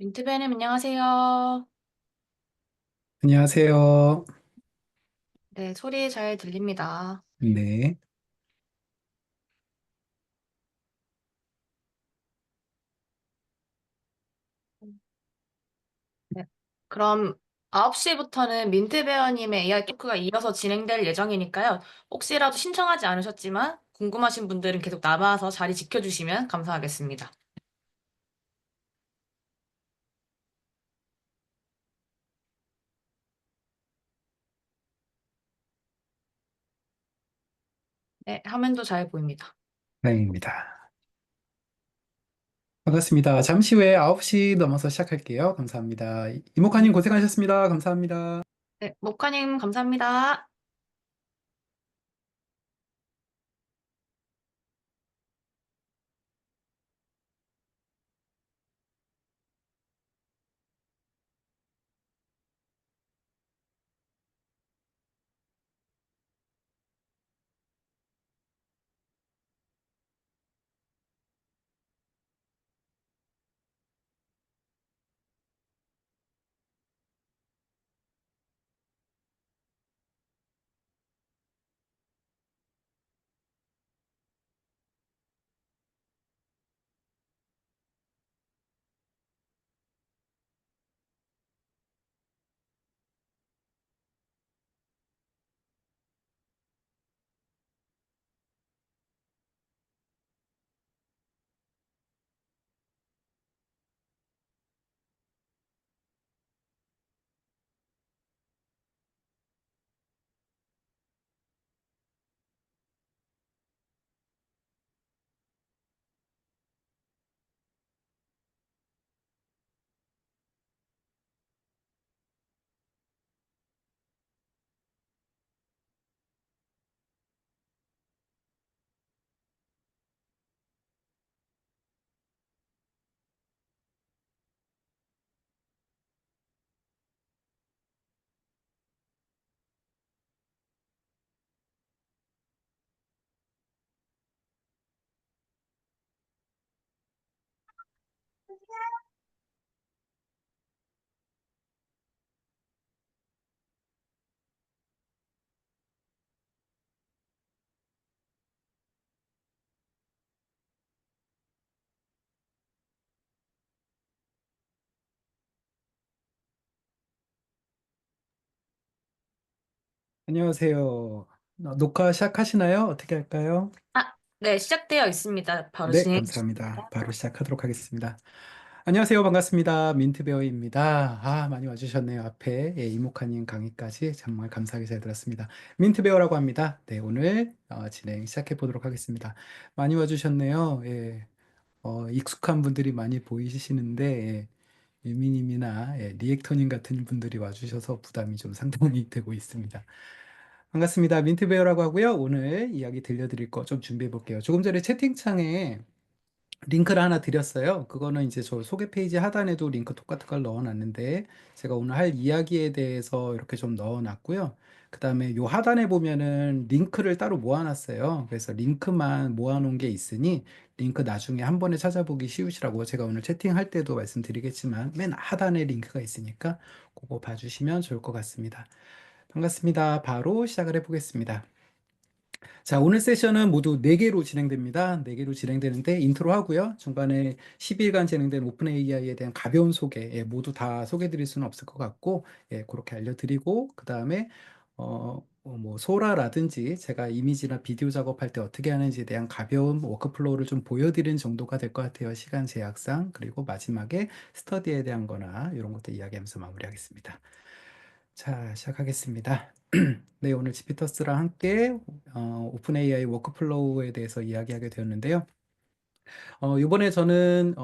민트배님, 안녕하세요. 안녕하세요. 네, 소리 잘 들립니다. 네. 네. 그럼 9시부터는 민트배어님의 AI 토크가 이어서 진행될 예정이니까요. 혹시라도 신청하지 않으셨지만 궁금하신 분들은 계속 남아서 자리 지켜주시면 감사하겠습니다. 네, 화면도 잘 보입니다. 다행입니다. 반갑습니다. 잠시 후에 9시 넘어서 시작할게요. 감사합니다. 이모카님 고생하셨습니다. 감사합니다. 네, 모카님, 감사합니다. 안녕하세요. 녹화 시작하시나요? 어떻게 할까요? 네, 시작되어 있습니다. 바로 네, 진행해 감사합니다. 주시겠습니다. 바로 시작하도록 하겠습니다. 안녕하세요. 반갑습니다. 민트베어입니다. 많이 와주셨네요. 앞에 이모카님 강의까지 정말 감사하게 잘 들었습니다. 민트베어라고 합니다. 네, 오늘 진행 시작해 보도록 하겠습니다. 많이 와주셨네요. 예. 익숙한 분들이 많이 보이시는데, 유미님이나 리액터님 같은 분들이 와주셔서 부담이 좀 상당히 되고 있습니다. 반갑습니다. 민트베어라고 하고요. 오늘 이야기 들려드릴 거 좀 준비해 볼게요. 조금 전에 채팅창에 링크를 하나 드렸어요. 그거는 이제 저 소개 페이지 하단에도 링크 똑같은 걸 넣어놨는데, 제가 오늘 할 이야기에 대해서 이렇게 좀 넣어놨고요. 그 다음에 요 하단에 보면은 링크를 따로 모아놨어요. 그래서 링크만 모아놓은 게 있으니, 링크 나중에 한 번에 찾아보기 쉬우시라고 제가 오늘 채팅할 때도 말씀드리겠지만, 맨 하단에 링크가 있으니까 그거 봐주시면 좋을 것 같습니다. 반갑습니다. 바로 시작을 해보겠습니다. 자, 오늘 세션은 모두 4개로 진행됩니다. 4개로 진행되는데 인트로 하고요. 중간에 10일간 진행된 오픈 AI에 대한 가벼운 소개, 모두 다 소개해 드릴 수는 없을 것 같고, 그렇게 알려드리고, 그 다음에, 뭐, 소라라든지 제가 이미지나 비디오 작업할 때 어떻게 하는지에 대한 가벼운 워크플로우를 좀 보여드리는 정도가 될 것 같아요. 시간 제약상. 그리고 마지막에 스터디에 대한 거나 이런 것도 이야기하면서 마무리하겠습니다. 자, 시작하겠습니다. 네, 오늘 지피터스랑 함께 오픈 AI 워크플로우에 대해서 이야기하게 되었는데요. 이번에 저는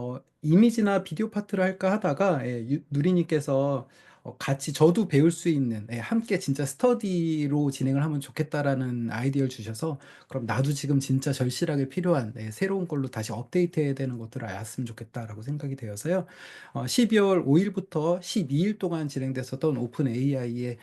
이미지나 비디오 파트를 할까 하다가 누리님께서 같이 저도 배울 수 있는, 함께 진짜 스터디로 진행을 하면 좋겠다라는 아이디어를 주셔서 그럼 나도 지금 진짜 절실하게 필요한 새로운 걸로 다시 업데이트해야 되는 것들을 알았으면 좋겠다라고 생각이 되어서요. 12월 5일부터 12일 동안 진행됐었던 오픈 AI의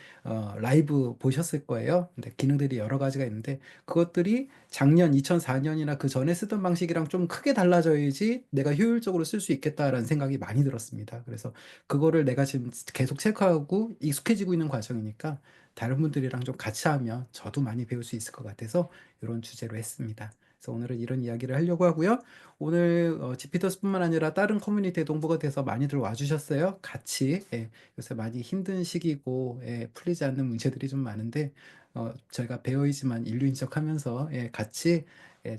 라이브 보셨을 거예요. 근데 기능들이 여러 가지가 있는데 그것들이 작년 2004년이나 그 전에 쓰던 방식이랑 좀 크게 달라져야지 내가 효율적으로 쓸 수 있겠다라는 생각이 많이 들었습니다. 그래서 그거를 내가 지금 계속 체크하고 익숙해지고 있는 과정이니까 다른 분들이랑 좀 같이 하면 저도 많이 배울 수 있을 것 같아서 이런 주제로 했습니다. 그래서 오늘은 이런 이야기를 하려고 하고요. 오늘 지피터스뿐만 아니라 다른 커뮤니티에 동부가 돼서 많이들 와주셨어요. 같이 요새 많이 힘든 시기고 풀리지 않는 문제들이 좀 많은데 저희가 배어이지만 인류인 척하면서 같이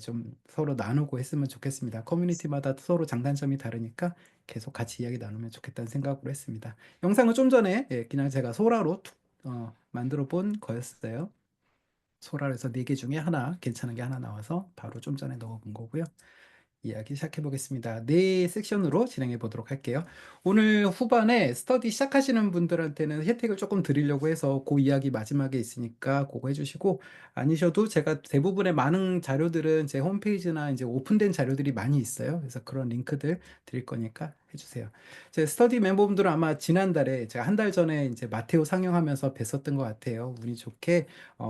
좀 서로 나누고 했으면 좋겠습니다. 커뮤니티마다 서로 장단점이 다르니까 계속 같이 이야기 나누면 좋겠다는 생각으로 했습니다. 영상은 좀 전에 그냥 제가 소라로 만들어 본 거였어요. 소라로 해서 4개 중에 하나 괜찮은 게 하나 나와서 바로 좀 전에 넣어본 거고요. 이야기 시작해 보겠습니다. 네 섹션으로 진행해 보도록 할게요. 오늘 후반에 스터디 시작하시는 분들한테는 혜택을 조금 드리려고 해서 그 이야기 마지막에 있으니까 그거 해주시고 아니셔도 제가 대부분의 많은 자료들은 제 홈페이지나 이제 오픈된 자료들이 많이 있어요. 그래서 그런 링크들 드릴 거니까 해주세요. 제 스터디 멤버분들은 아마 지난달에 제가 한 달 전에 이제 마테오 상영하면서 뵀었던 것 같아요. 운이 좋게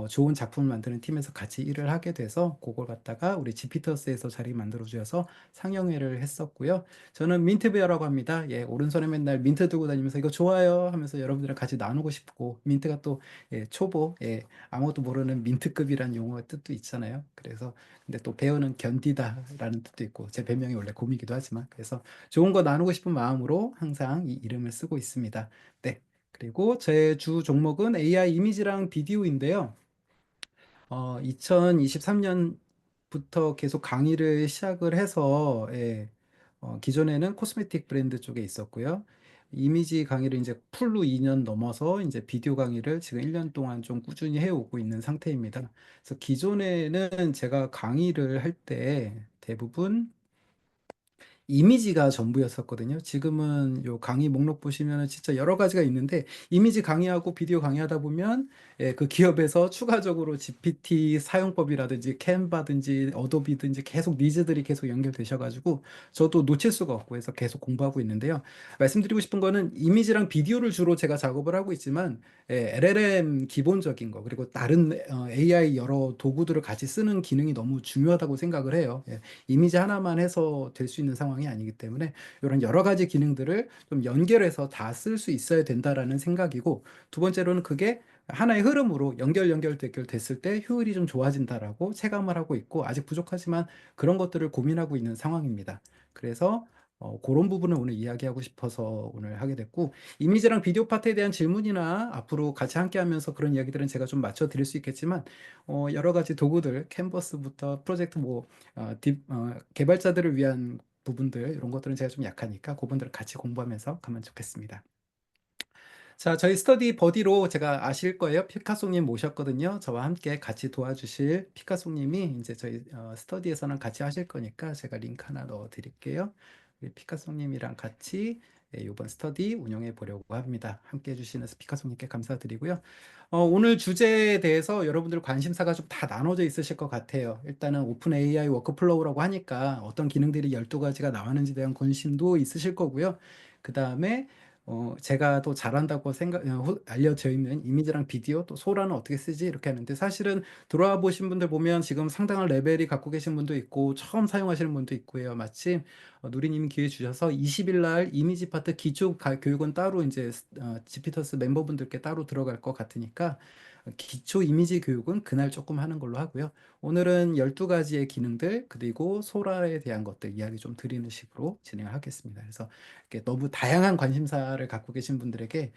좋은 작품을 만드는 팀에서 같이 일을 하게 돼서 그걸 갖다가 우리 지피터스에서 자리 만들어 주셔서 상영회를 했었고요. 저는 민트베어라고 합니다. 오른손에 맨날 민트 들고 다니면서 이거 좋아요 하면서 여러분들이랑 같이 나누고 싶고 민트가 또 초보, 아무것도 모르는 민트급이란 용어 뜻도 있잖아요. 그래서 근데 또 베어는 견디다라는 뜻도 있고 제 별명이 원래 곰이기도 하지만 그래서 좋은 거 나누고 싶은 마음으로 항상 이 이름을 쓰고 있습니다. 네. 그리고 제 주 종목은 AI 이미지랑 비디오인데요. 2023년부터 계속 강의를 시작을 해서, 기존에는 코스메틱 브랜드 쪽에 있었고요. 이미지 강의를 이제 풀로 2년 넘어서 이제 비디오 강의를 지금 1년 동안 좀 꾸준히 해오고 있는 상태입니다. 그래서 기존에는 제가 강의를 할 때 대부분 이미지가 전부였었거든요. 지금은 요 강의 목록 보시면 진짜 여러 가지가 있는데 이미지 강의하고 비디오 강의하다 보면 그 기업에서 추가적으로 GPT 사용법이라든지 캔바든지 어도비든지 계속 니즈들이 계속 연결되셔가지고 저도 놓칠 수가 없고 해서 계속 공부하고 있는데요. 말씀드리고 싶은 거는 이미지랑 비디오를 주로 제가 작업을 하고 있지만 LLM 기본적인 거 그리고 다른 AI 여러 도구들을 같이 쓰는 기능이 너무 중요하다고 생각을 해요. 이미지 하나만 해서 될 수 있는 상황이 아니기 때문에 이런 여러 가지 기능들을 좀 연결해서 다 쓸 수 있어야 된다라는 생각이고 두 번째로는 그게 하나의 흐름으로 연결 됐을 때 효율이 좀 좋아진다라고 체감을 하고 있고 아직 부족하지만 그런 것들을 고민하고 있는 상황입니다. 그래서 그런 부분을 오늘 이야기하고 싶어서 오늘 하게 됐고 이미지랑 비디오 파트에 대한 질문이나 앞으로 같이 함께 하면서 그런 이야기들은 제가 좀 맞춰 드릴 수 있겠지만 여러 가지 도구들 캔버스부터 프로젝트 뭐 개발자들을 위한 부분들 이런 것들은 제가 좀 약하니까 그분들을 같이 공부하면서 가면 좋겠습니다. 자, 저희 스터디 버디로 제가 아실 거예요. 피카소님 모셨거든요. 저와 함께 같이 도와주실 피카소님이 이제 저희 스터디에서는 같이 하실 거니까 제가 링크 하나 넣어 드릴게요. 우리 피카소님이랑 같이 이번 스터디 운영해 보려고 합니다. 함께 해주시는 피카소님께 감사드리고요. 오늘 주제에 대해서 여러분들 관심사가 좀 다 나눠져 있으실 것 같아요. 일단은 오픈 AI 워크플로우라고 하니까 어떤 기능들이 12가지가 나왔는지 대한 관심도 있으실 거고요. 그 다음에 제가 또 잘한다고 알려져 있는 이미지랑 비디오 또 소라는 어떻게 쓰지 이렇게 하는데 사실은 들어와 보신 분들 보면 지금 상당한 레벨이 갖고 계신 분도 있고 처음 사용하시는 분도 있고요. 마침 누리님이 기회 주셔서 20일 날 이미지 파트 기초 교육은 따로 이제 지피터스 멤버분들께 따로 들어갈 것 같으니까 기초 이미지 교육은 그날 조금 하는 걸로 하고요. 오늘은 12가지의 기능들 그리고 소라에 대한 것들 이야기 좀 드리는 식으로 진행을 하겠습니다. 그래서 이렇게 너무 다양한 관심사를 갖고 계신 분들에게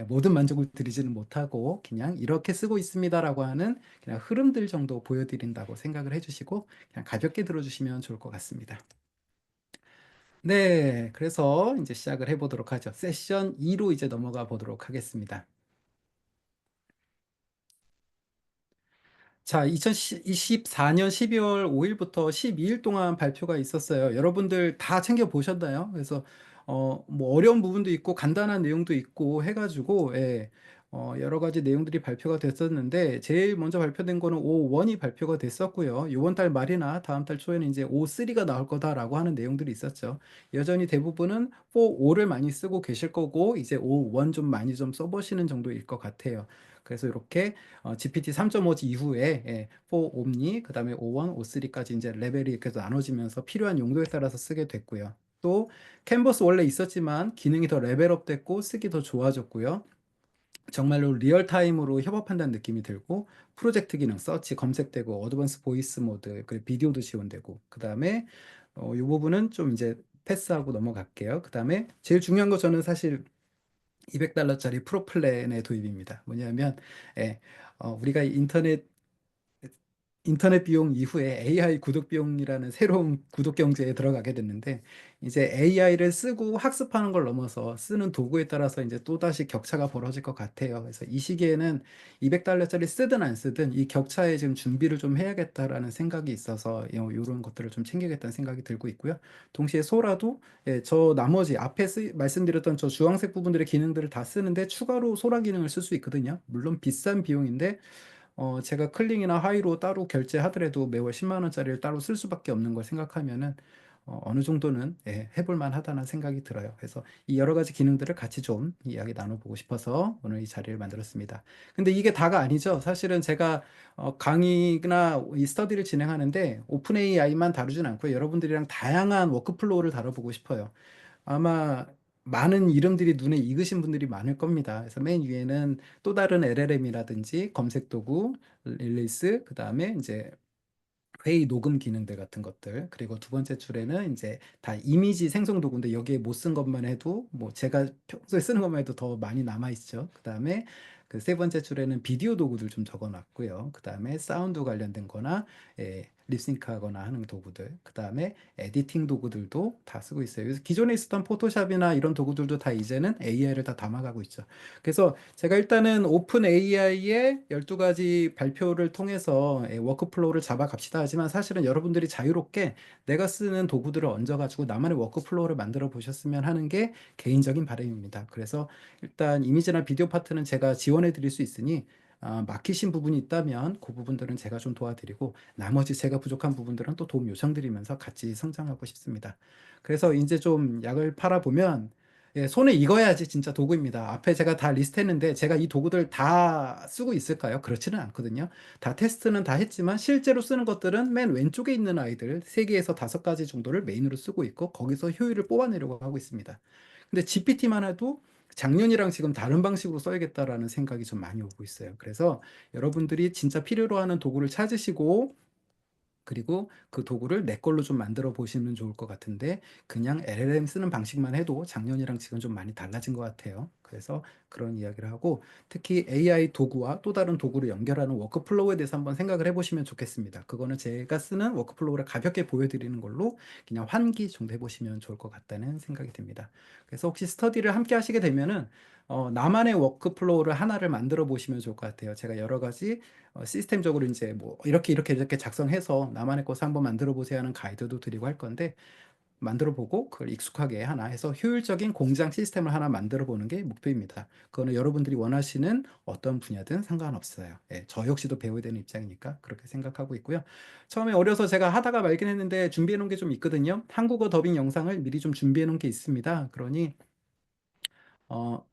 모든 만족을 드리지는 못하고 그냥 이렇게 쓰고 있습니다라고 하는 그냥 흐름들 정도 보여드린다고 생각을 해주시고 그냥 가볍게 들어주시면 좋을 것 같습니다. 네, 그래서 이제 시작을 해보도록 하죠. 세션 2로 이제 넘어가 보도록 하겠습니다. 자, 2024년 12월 5일부터 12일 동안 발표가 있었어요. 여러분들 다 챙겨 보셨나요? 그래서 뭐 어려운 부분도 있고 간단한 내용도 있고 해가지고 예, 여러 가지 내용들이 발표가 됐었는데 제일 먼저 발표된 거는 O1이 발표가 됐었고요. 이번 달 말이나 다음 달 초에는 이제 O3가 나올 거다라고 하는 내용들이 있었죠. 여전히 대부분은 4.5를 많이 쓰고 계실 거고 이제 O1 좀 많이 좀 써보시는 정도일 것 같아요. 그래서 이렇게 GPT 3.5 이후에 4 옴니, 그다음에 5.1, 5.3까지 이제 레벨이 이렇게 나눠지면서 필요한 용도에 따라서 쓰게 됐고요. 또 캔버스 원래 있었지만 기능이 더 레벨업 됐고 쓰기 더 좋아졌고요. 정말로 리얼타임으로 협업한다는 느낌이 들고 프로젝트 기능, 서치 검색되고 어드밴스 보이스 모드, 그리고 비디오도 지원되고 그다음에 이 부분은 좀 이제 패스하고 넘어갈게요. 그다음에 제일 중요한 거 저는 사실 $200짜리 프로 플랜의 도입입니다. 뭐냐면 예, 우리가 인터넷 비용 이후에 AI 구독 비용이라는 새로운 구독 경제에 들어가게 됐는데 이제 AI를 쓰고 학습하는 걸 넘어서 쓰는 도구에 따라서 이제 또다시 격차가 벌어질 것 같아요. 그래서 이 시기에는 $200짜리 쓰든 안 쓰든 이 격차에 지금 준비를 좀 해야겠다라는 생각이 있어서 이런 것들을 좀 챙기겠다는 생각이 들고 있고요. 동시에 소라도 예, 저 나머지 앞에 말씀드렸던 저 주황색 부분들의 기능들을 다 쓰는데 추가로 소라 기능을 쓸 수 있거든요. 물론 비싼 비용인데 제가 클링이나 하이로 따로 결제하더라도 매월 10만 원짜리를 따로 쓸 수밖에 없는 걸 생각하면은 어느 정도는 예, 해볼 만하다는 생각이 들어요. 그래서 이 여러 가지 기능들을 같이 좀 이야기 나눠보고 싶어서 오늘 이 자리를 만들었습니다. 근데 이게 다가 아니죠. 사실은 제가 강의나 이 스터디를 진행하는데 오픈 AI만 다루진 않고요. 여러분들이랑 다양한 워크플로우를 다뤄보고 싶어요. 아마 많은 이름들이 눈에 익으신 분들이 많을 겁니다. 그래서 맨 위에는 또 다른 LLM이라든지 검색 도구, 릴리스, 그 다음에 이제 회의 녹음 기능들 같은 것들. 그리고 두 번째 줄에는 이제 다 이미지 생성 도구인데 여기에 못 쓴 것만 해도 뭐 제가 평소에 쓰는 것만 해도 더 많이 남아 있죠. 그 다음에 그 세 번째 줄에는 비디오 도구들 좀 적어 놨고요. 그 다음에 사운드 관련된 거나 립싱크 하거나 하는 도구들. 그 다음에 에디팅 도구들도 다 쓰고 있어요. 그래서 기존에 있었던 포토샵이나 이런 도구들도 다 이제는 AI를 다 담아가고 있죠. 그래서 제가 일단은 오픈 AI의 12가지 발표를 통해서 워크플로우를 잡아갑시다 하지만 사실은 여러분들이 자유롭게 내가 쓰는 도구들을 얹어가지고 나만의 워크플로우를 만들어 보셨으면 하는 게 개인적인 바람입니다. 그래서 일단 이미지나 비디오 파트는 제가 지원해 드릴 수 있으니 막히신 부분이 있다면 그 부분들은 제가 좀 도와드리고 나머지 제가 부족한 부분들은 또 도움 요청드리면서 같이 성장하고 싶습니다. 그래서 이제 좀 약을 팔아보면 예, 손에 익어야지 진짜 도구입니다. 앞에 제가 다 리스트했는데 제가 이 도구들 다 쓰고 있을까요? 그렇지는 않거든요. 다 테스트는 다 했지만 실제로 쓰는 것들은 맨 왼쪽에 있는 아이들 3개에서 5가지 정도를 메인으로 쓰고 있고 거기서 효율을 뽑아내려고 하고 있습니다. 근데 GPT만 해도 작년이랑 지금 다른 방식으로 써야겠다라는 생각이 좀 많이 오고 있어요. 그래서 여러분들이 진짜 필요로 하는 도구를 찾으시고 그리고 그 도구를 내 걸로 좀 만들어 보시면 좋을 것 같은데 그냥 LLM 쓰는 방식만 해도 작년이랑 지금 좀 많이 달라진 것 같아요. 그래서 그런 이야기를 하고 특히 AI 도구와 또 다른 도구를 연결하는 워크플로우에 대해서 한번 생각을 해보시면 좋겠습니다. 그거는 제가 쓰는 워크플로우를 가볍게 보여드리는 걸로 그냥 환기 정도 해보시면 좋을 것 같다는 생각이 듭니다. 그래서 혹시 스터디를 함께 하시게 되면은 나만의 워크플로우를 하나를 만들어 보시면 좋을 것 같아요. 제가 여러 가지 시스템적으로 이제 뭐 이렇게 작성해서 나만의 것을 한번 만들어 보세요 하는 가이드도 드리고 할 건데 만들어 보고 그걸 익숙하게 하나 해서 효율적인 공장 시스템을 하나 만들어 보는 게 목표입니다. 그거는 여러분들이 원하시는 어떤 분야든 상관없어요. 예, 저 역시도 배워야 되는 입장이니까 그렇게 생각하고 있고요. 처음에 어려서 제가 하다가 말긴 했는데 준비해 놓은 게 좀 있거든요. 한국어 더빙 영상을 미리 좀 준비해 놓은 게 있습니다. 그러니 어,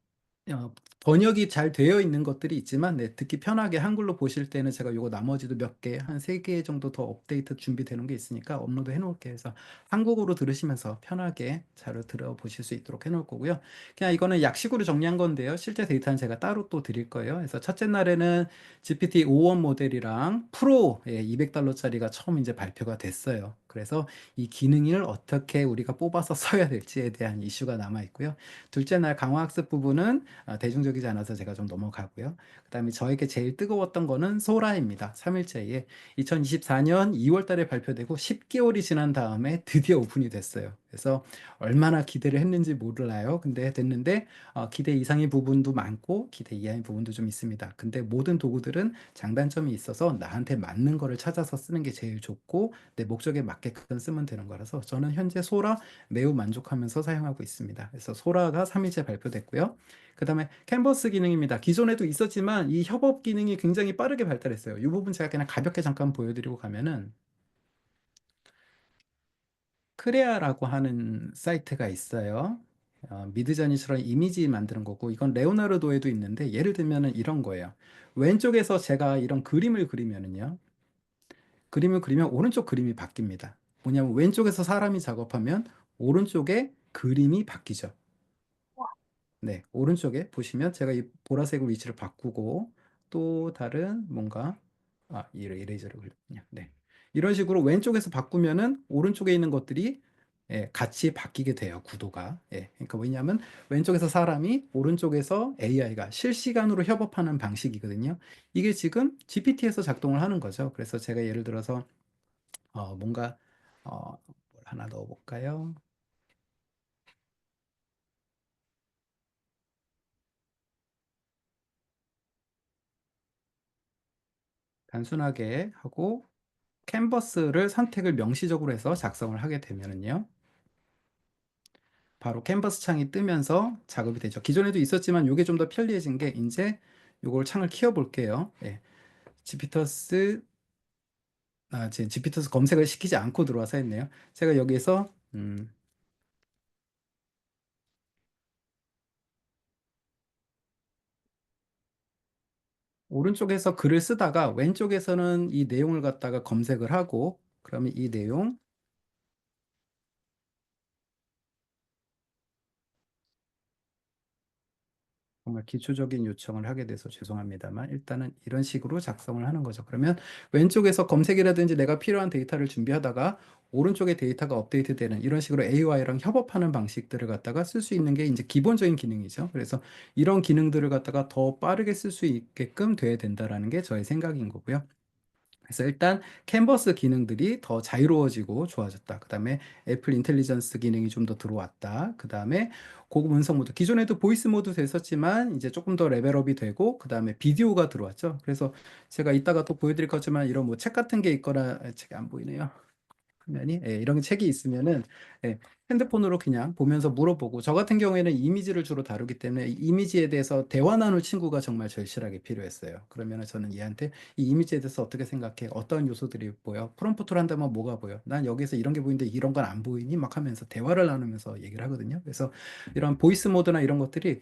번역이 잘 되어 있는 것들이 있지만 네, 듣기 편하게 한글로 보실 때는 제가 요거 나머지도 몇 개, 한 3개 정도 더 업데이트 준비되는 게 있으니까 업로드 해놓을게요. 그래서 한국어로 들으시면서 편하게 잘 들어보실 수 있도록 해놓을 거고요. 그냥 이거는 약식으로 정리한 건데요. 실제 데이터는 제가 따로 또 드릴 거예요. 그래서 첫째 날에는 GPT 5원 모델이랑 프로 200달러짜리가 처음 이제 발표가 됐어요. 그래서 이 기능을 어떻게 우리가 뽑아서 써야 될지에 대한 이슈가 남아 있고요. 둘째 날 강화학습 부분은 대중적이지 않아서 제가 좀 넘어가고요. 그다음에 저에게 제일 뜨거웠던 거는 소라입니다. 3일째에 2024년 2월 달에 발표되고 10개월이 지난 다음에 드디어 오픈이 됐어요. 그래서 얼마나 기대를 했는지 몰라요. 근데 됐는데 기대 이상의 부분도 많고 기대 이하의 부분도 좀 있습니다. 근데 모든 도구들은 장단점이 있어서 나한테 맞는 거를 찾아서 쓰는 게 제일 좋고 내 목적에 맞게끔 쓰면 되는 거라서 저는 현재 소라 매우 만족하면서 사용하고 있습니다. 그래서 소라가 3일째 발표됐고요. 그 다음에 캔버스 기능입니다. 기존에도 있었지만 이 협업 기능이 굉장히 빠르게 발달했어요. 이 부분 제가 그냥 가볍게 잠깐 보여드리고 가면은 크레아라고 하는 사이트가 있어요. 미드저니처럼 이미지 만드는 거고 이건 레오나르도에도 있는데 예를 들면은 이런 거예요. 왼쪽에서 제가 이런 그림을 그리면은요. 그림을 그리면 오른쪽 그림이 바뀝니다. 뭐냐면 왼쪽에서 사람이 작업하면 오른쪽에 그림이 바뀌죠. 네, 오른쪽에 보시면 제가 이 보라색으로 위치를 바꾸고 또 다른 뭔가 이레이저를 그렸군요. 네. 이런 식으로 왼쪽에서 바꾸면은 오른쪽에 있는 것들이 같이 바뀌게 돼요. 구도가. 그러니까 왜냐하면 왼쪽에서 사람이 오른쪽에서 AI가 실시간으로 협업하는 방식이거든요. 이게 지금 GPT에서 작동을 하는 거죠. 그래서 제가 예를 들어서 뭔가 뭘 하나 넣어볼까요? 단순하게 하고 캔버스를 선택을 명시적으로 해서 작성을 하게 되면은요. 바로 캔버스 창이 뜨면서 작업이 되죠. 기존에도 있었지만 이게 좀 더 편리해진 게 이제 이걸 창을 키워 볼게요. 지피터스 지금 지피터스 검색을 시키지 않고 들어와서 했네요. 제가 여기에서 오른쪽에서 글을 쓰다가 왼쪽에서는 이 내용을 갖다가 검색을 하고 그러면 이 내용 정말 기초적인 요청을 하게 돼서 죄송합니다만 일단은 이런 식으로 작성을 하는 거죠. 그러면 왼쪽에서 검색이라든지 내가 필요한 데이터를 준비하다가 오른쪽에 데이터가 업데이트되는 이런 식으로 AI랑 협업하는 방식들을 갖다가 쓸 수 있는 게 이제 기본적인 기능이죠. 그래서 이런 기능들을 갖다가 더 빠르게 쓸 수 있게끔 돼야 된다라는 게 저의 생각인 거고요. 그래서 일단 캔버스 기능들이 더 자유로워지고 좋아졌다. 그 다음에 애플 인텔리전스 기능이 좀 더 들어왔다. 그 다음에 고급 음성 모드. 기존에도 보이스 모드도 있었지만 이제 조금 더 레벨업이 되고 그 다음에 비디오가 들어왔죠. 그래서 제가 이따가 또 보여드릴 거지만 이런 뭐 책 같은 게 있거나 책이 안 보이네요. 화면이 이런 책이 있으면은 예, 핸드폰으로 그냥 보면서 물어보고 저 같은 경우에는 이미지를 주로 다루기 때문에 이 이미지에 대해서 대화 나눌 친구가 정말 절실하게 필요했어요. 그러면은 저는 얘한테 이 이미지에 대해서 어떻게 생각해? 어떤 요소들이 보여? 프롬프트를 한다면 뭐가 보여? 난 여기서 이런 게 보이는데 이런 건 안 보이니? 막 하면서 대화를 나누면서 얘기를 하거든요. 그래서 이런 보이스 모드나 이런 것들이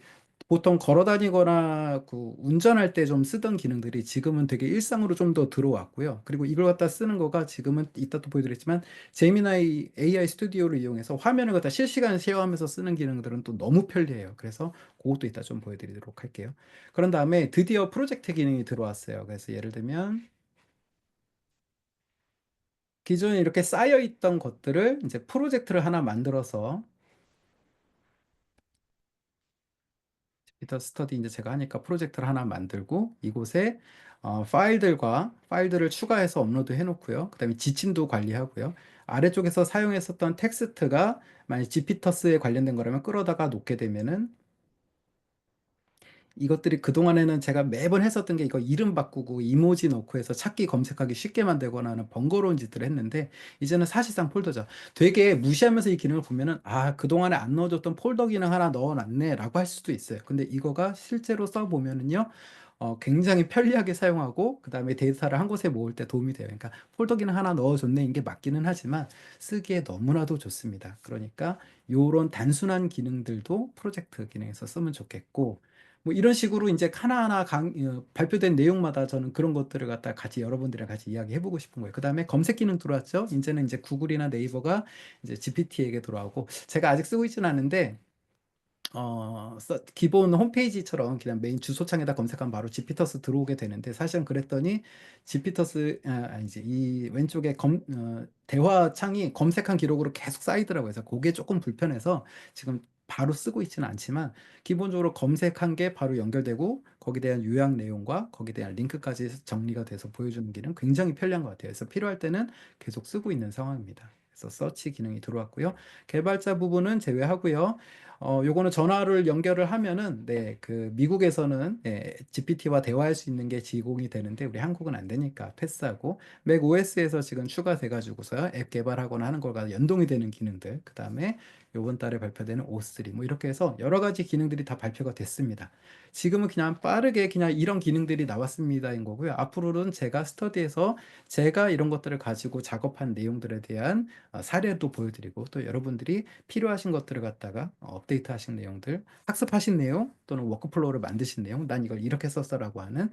보통 걸어 다니거나 그 운전할 때 좀 쓰던 기능들이 지금은 되게 일상으로 좀 더 들어왔고요. 그리고 이걸 갖다 쓰는 거가 지금은 이따 또 보여드리겠지만 제미나이 AI 스튜디오를 이용해서 화면을 갖다 실시간 쉐어하면서 쓰는 기능들은 또 너무 편리해요. 그래서 그것도 이따 좀 보여드리도록 할게요. 그런 다음에 드디어 프로젝트 기능이 들어왔어요. 그래서 예를 들면 기존에 이렇게 쌓여 있던 것들을 이제 프로젝트를 하나 만들어서 피터 스터디 이제 제가 하니까 프로젝트를 하나 만들고 이곳에 파일들을 추가해서 업로드 해놓고요. 그다음에 지침도 관리하고요. 아래쪽에서 사용했었던 텍스트가 만약 지피터스에 관련된 거라면 끌어다가 놓게 되면은 이것들이 그동안에는 제가 매번 했었던 게 이거 이름 바꾸고 이모지 넣고 해서 찾기 검색하기 쉽게 만들거나 하는 번거로운 짓들을 했는데 이제는 사실상 폴더죠. 되게 무시하면서 이 기능을 보면은 그동안에 안 넣어줬던 폴더 기능 하나 넣어놨네 라고 할 수도 있어요. 근데 이거가 실제로 써보면은요. 굉장히 편리하게 사용하고 그다음에 데이터를 한 곳에 모을 때 도움이 돼요. 그러니까 폴더 기능 하나 넣어줬네 이게 맞기는 하지만 쓰기에 너무나도 좋습니다. 그러니까 요런 단순한 기능들도 프로젝트 기능에서 쓰면 좋겠고 뭐 이런 식으로 이제 하나하나 발표된 내용마다 저는 그런 것들을 갖다 같이 여러분들이랑 같이 이야기해보고 싶은 거예요. 그 다음에 검색 기능 들어왔죠. 이제는 이제 구글이나 네이버가 이제 GPT에게 들어가고 제가 아직 쓰고 있지는 않은데 기본 홈페이지처럼 그냥 메인 주소창에다 검색하면 바로 지피터스 들어오게 되는데 사실은 그랬더니 지피터스 아니지 이 왼쪽에 대화 창이 검색한 기록으로 계속 쌓이더라고요. 그래서 그게 조금 불편해서 지금 바로 쓰고 있지는 않지만 기본적으로 검색한 게 바로 연결되고 거기에 대한 요약 내용과 거기에 대한 링크까지 정리가 돼서 보여주는 기능 굉장히 편리한 것 같아요. 그래서 필요할 때는 계속 쓰고 있는 상황입니다. 그래서 서치 기능이 들어왔고요. 개발자 부분은 제외하고요. 요거는 전화를 연결을 하면은, 네, 그 미국에서는 GPT와 대화할 수 있는 게 제공이 되는데 우리 한국은 안 되니까 패스하고, 맥 OS에서 지금 추가돼 가지고서 앱 개발하거나 하는 거가 연동이 되는 기능들, 그 다음에 요번 달에 발표되는 O3 뭐 이렇게 해서 여러 가지 기능들이 다 발표가 됐습니다. 지금은 그냥 빠르게 그냥 이런 기능들이 나왔습니다인 거고요. 앞으로는 제가 스터디에서 제가 이런 것들을 가지고 작업한 내용들에 대한 사례도 보여드리고, 또 여러분들이 필요하신 것들을 갖다가 업데이트 하신 내용들, 학습하신 내용 또는 워크플로우를 만드신 내용, 난 이걸 이렇게 썼어라고 하는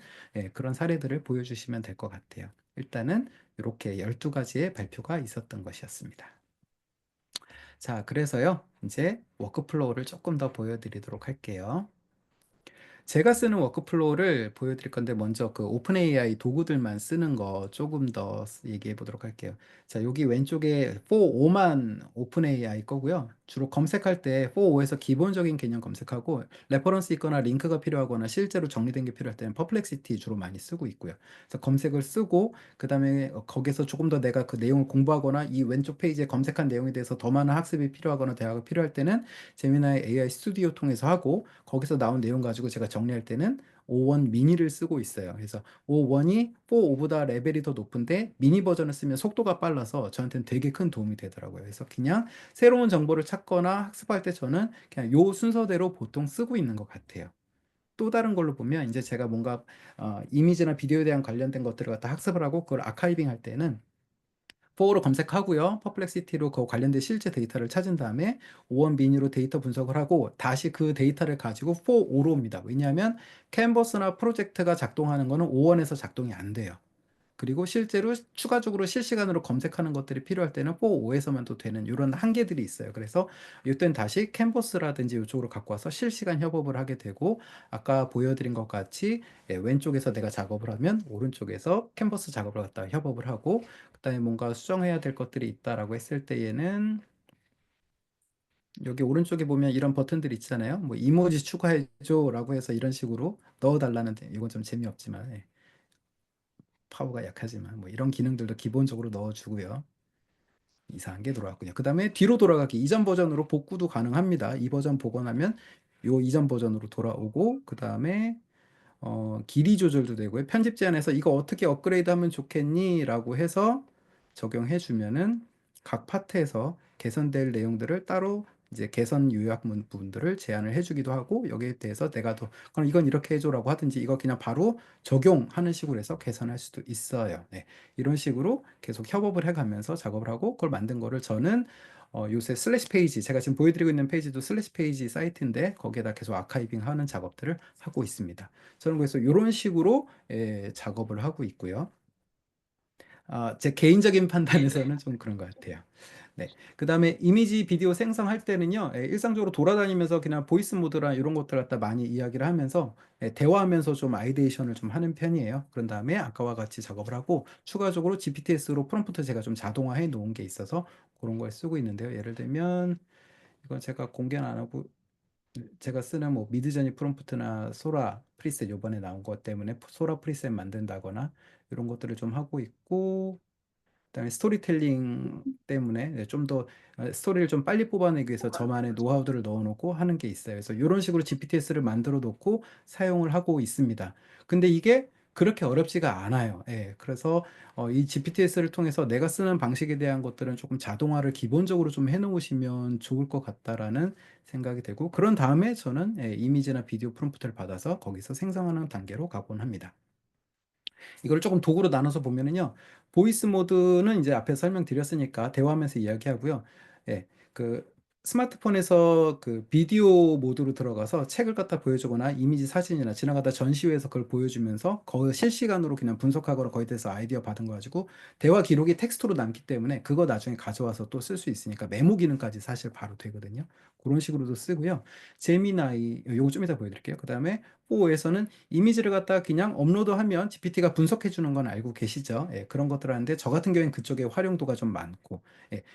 그런 사례들을 보여주시면 될 것 같아요. 일단은 이렇게 12가지의 발표가 있었던 것이었습니다. 자, 그래서요, 이제 워크플로우를 조금 더 보여드리도록 할게요. 제가 쓰는 워크플로우를 보여드릴 건데, 먼저 그 오픈 AI 도구들만 쓰는 거 조금 더 얘기해 보도록 할게요. 자, 여기 왼쪽에 4.5만 오픈 AI 거고요. 주로 검색할 때 4.5에서 기본적인 개념 검색하고, 레퍼런스 있거나 링크가 필요하거나 실제로 정리된 게 필요할 때는 퍼플렉시티 주로 많이 쓰고 있고요. 그래서 검색을 쓰고, 그 다음에 거기서 조금 더 내가 그 내용을 공부하거나 이 왼쪽 페이지에 검색한 내용에 대해서 더 많은 학습이 필요하거나 대화가 필요할 때는 제미나이 AI 스튜디오 통해서 하고, 거기서 나온 내용 가지고 제가 정리할 때는 5원 미니를 쓰고 있어요. 그래서 5원이 4보다 레벨이 더 높은데 미니 버전을 쓰면 속도가 빨라서 저한테는 되게 큰 도움이 되더라고요. 그래서 그냥 새로운 정보를 찾거나 학습할 때 저는 그냥 요 순서대로 보통 쓰고 있는 것 같아요. 또 다른 걸로 보면 이제 제가 뭔가 이미지나 비디오에 대한 관련된 것들을 갖다 학습을 하고 그걸 아카이빙 할 때는 4로 검색하고요. 퍼플렉시티로 그 관련된 실제 데이터를 찾은 다음에 5원 미니로 데이터 분석을 하고 다시 그 데이터를 가지고 4.5로 옵니다. 왜냐하면 캔버스나 프로젝트가 작동하는 거는 5원에서 작동이 안 돼요. 그리고 실제로 추가적으로 실시간으로 검색하는 것들이 필요할 때는 4.5에서만 또 되는 이런 한계들이 있어요. 그래서 이때는 다시 캔버스라든지 이쪽으로 갖고 와서 실시간 협업을 하게 되고, 아까 보여드린 것 같이 왼쪽에서 내가 작업을 하면 오른쪽에서 캔버스 작업을 갖다가 협업을 하고, 그다음에 뭔가 수정해야 될 것들이 있다라고 했을 때에는 여기 오른쪽에 보면 이런 버튼들이 있잖아요. 뭐 이모지 추가해줘라고 해서 이런 식으로 넣어달라는, 이건 좀 재미없지만 파워가 약하지만 뭐 이런 기능들도 기본적으로 넣어주고요. 이상한 게 들어왔군요. 그 다음에 뒤로 돌아가기, 이전 버전으로 복구도 가능합니다. 이 버전 복원하면 요 이전 버전으로 돌아오고, 그 다음에 길이 조절도 되고요. 편집 제한에서 이거 어떻게 업그레이드하면 좋겠니? 라고 해서 적용해 주면은 각 파트에서 개선될 내용들을 따로 이제 개선 요약 부분들을 제안을 해주기도 하고, 여기에 대해서 내가 더 그럼 이건 이렇게 해줘라고 하든지 이거 그냥 바로 적용하는 식으로 해서 개선할 수도 있어요. 네, 이런 식으로 계속 협업을 해가면서 작업을 하고, 그걸 만든 거를 저는 요새 슬래시 페이지, 제가 지금 보여드리고 있는 페이지도 슬래시 페이지 사이트인데 거기에다 계속 아카이빙 하는 작업들을 하고 있습니다. 저는 그래서 이런 식으로 작업을 하고 있고요. 제 개인적인 판단에서는 좀 그런 것 같아요. 네. 그 다음에 이미지 비디오 생성할 때는요, 일상적으로 돌아다니면서 그냥 보이스 모드랑 이런 것들 갖다 많이 이야기를 하면서 대화하면서 좀 아이데이션을 좀 하는 편이에요. 그런 다음에 아까와 같이 작업을 하고, 추가적으로 GPTS로 프롬프트 제가 좀 자동화해 놓은 게 있어서 그런 걸 쓰고 있는데요. 예를 들면 이건 제가 공개는 안 하고, 제가 쓰는 뭐 미드저니 프롬프트나 소라 프리셋 요번에 나온 것 때문에 소라 프리셋 만든다거나 이런 것들을 좀 하고 있고, 그다음에 스토리텔링 때문에 좀 더 스토리를 좀 빨리 뽑아내기 위해서 저만의 노하우들을 넣어놓고 하는 게 있어요. 그래서 이런 식으로 GPTS를 만들어 놓고 사용을 하고 있습니다. 근데 이게 그렇게 어렵지가 않아요. 예, 그래서 이 GPTS를 통해서 내가 쓰는 방식에 대한 것들은 조금 자동화를 기본적으로 좀 해놓으시면 좋을 것 같다라는 생각이 들고, 그런 다음에 저는 이미지나 비디오 프롬프트를 받아서 거기서 생성하는 단계로 가곤 합니다. 이걸 조금 도구로 나눠서 보면은요, 보이스 모드는 이제 앞에 설명드렸으니까 대화하면서 이야기하고요. 예, 그 스마트폰에서 그 비디오 모드로 들어가서 책을 갖다 보여주거나 이미지 사진이나 지나가다 전시회에서 그걸 보여주면서 거의 실시간으로 그냥 분석하거나 거기에 대해서 아이디어 받은 거 가지고 대화 기록이 텍스트로 남기 때문에 그거 나중에 가져와서 또 쓸 수 있으니까 메모 기능까지 사실 바로 되거든요. 그런 식으로도 쓰고요. 제미나이 요거 좀 이따 보여드릴게요. 그 다음에 4에서는 이미지를 갖다가 그냥 업로드하면 GPT가 분석해 주는 건 알고 계시죠? 예, 그런 것들 하는데 저 같은 경우에는 그쪽에 활용도가 좀 많고,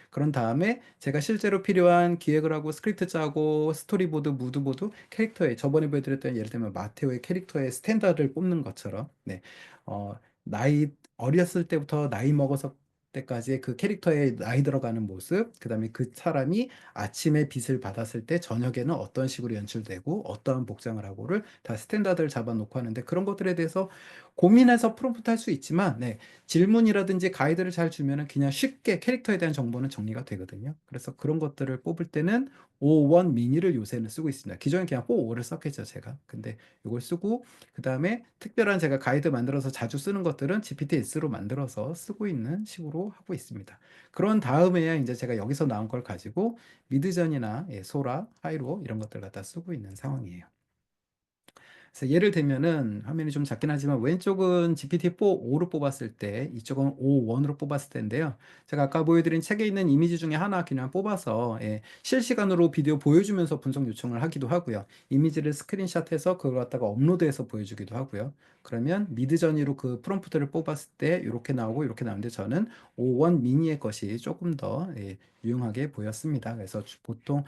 그런 다음에 제가 실제로 필요한 기획을 하고 스크립트 짜고 스토리보드, 무드보드, 캐릭터의 저번에 보여드렸던 예를 들면 마테오의 캐릭터의 스탠다드를 뽑는 것처럼, 나이 어렸을 때부터 나이 먹어서 때까지의 그 캐릭터의 나이 들어가는 모습, 그다음에 그 사람이 아침에 빛을 받았을 때 저녁에는 어떤 식으로 연출되고 어떠한 복장을 하고를 다 스탠다드를 잡아놓고 하는데 그런 것들에 대해서 고민해서 프롬프트 할 수 있지만 네, 질문이라든지 가이드를 잘 주면은 그냥 쉽게 캐릭터에 대한 정보는 정리가 되거든요. 그래서 그런 것들을 뽑을 때는 5원 미니를 요새는 쓰고 있습니다. 기존에 그냥 4.5를 썼겠죠, 제가. 근데 이걸 쓰고 그다음에 특별한 제가 가이드 만들어서 자주 쓰는 것들은 GPT-S로 만들어서 쓰고 있는 식으로 하고 있습니다. 그런 다음에야 이제 제가 여기서 나온 걸 가지고 미드전이나 예, 소라, 하이로 이런 것들 갖다 쓰고 있는 상황이에요. 그래서 예를 들면은 화면이 좀 작긴 하지만 왼쪽은 GPT-4 5로 뽑았을 때 이쪽은 5 1으로 뽑았을 때인데요. 제가 아까 보여드린 책에 있는 이미지 중에 하나 그냥 뽑아서 예, 실시간으로 비디오 보여주면서 분석 요청을 하기도 하고요. 이미지를 스크린샷해서 그걸 갖다가 업로드해서 보여주기도 하고요. 그러면 미드저니로 그 프롬프트를 뽑았을 때 이렇게 나오고 이렇게 나오는데 저는 5원 미니의 것이 조금 더 예, 유용하게 보였습니다. 그래서 보통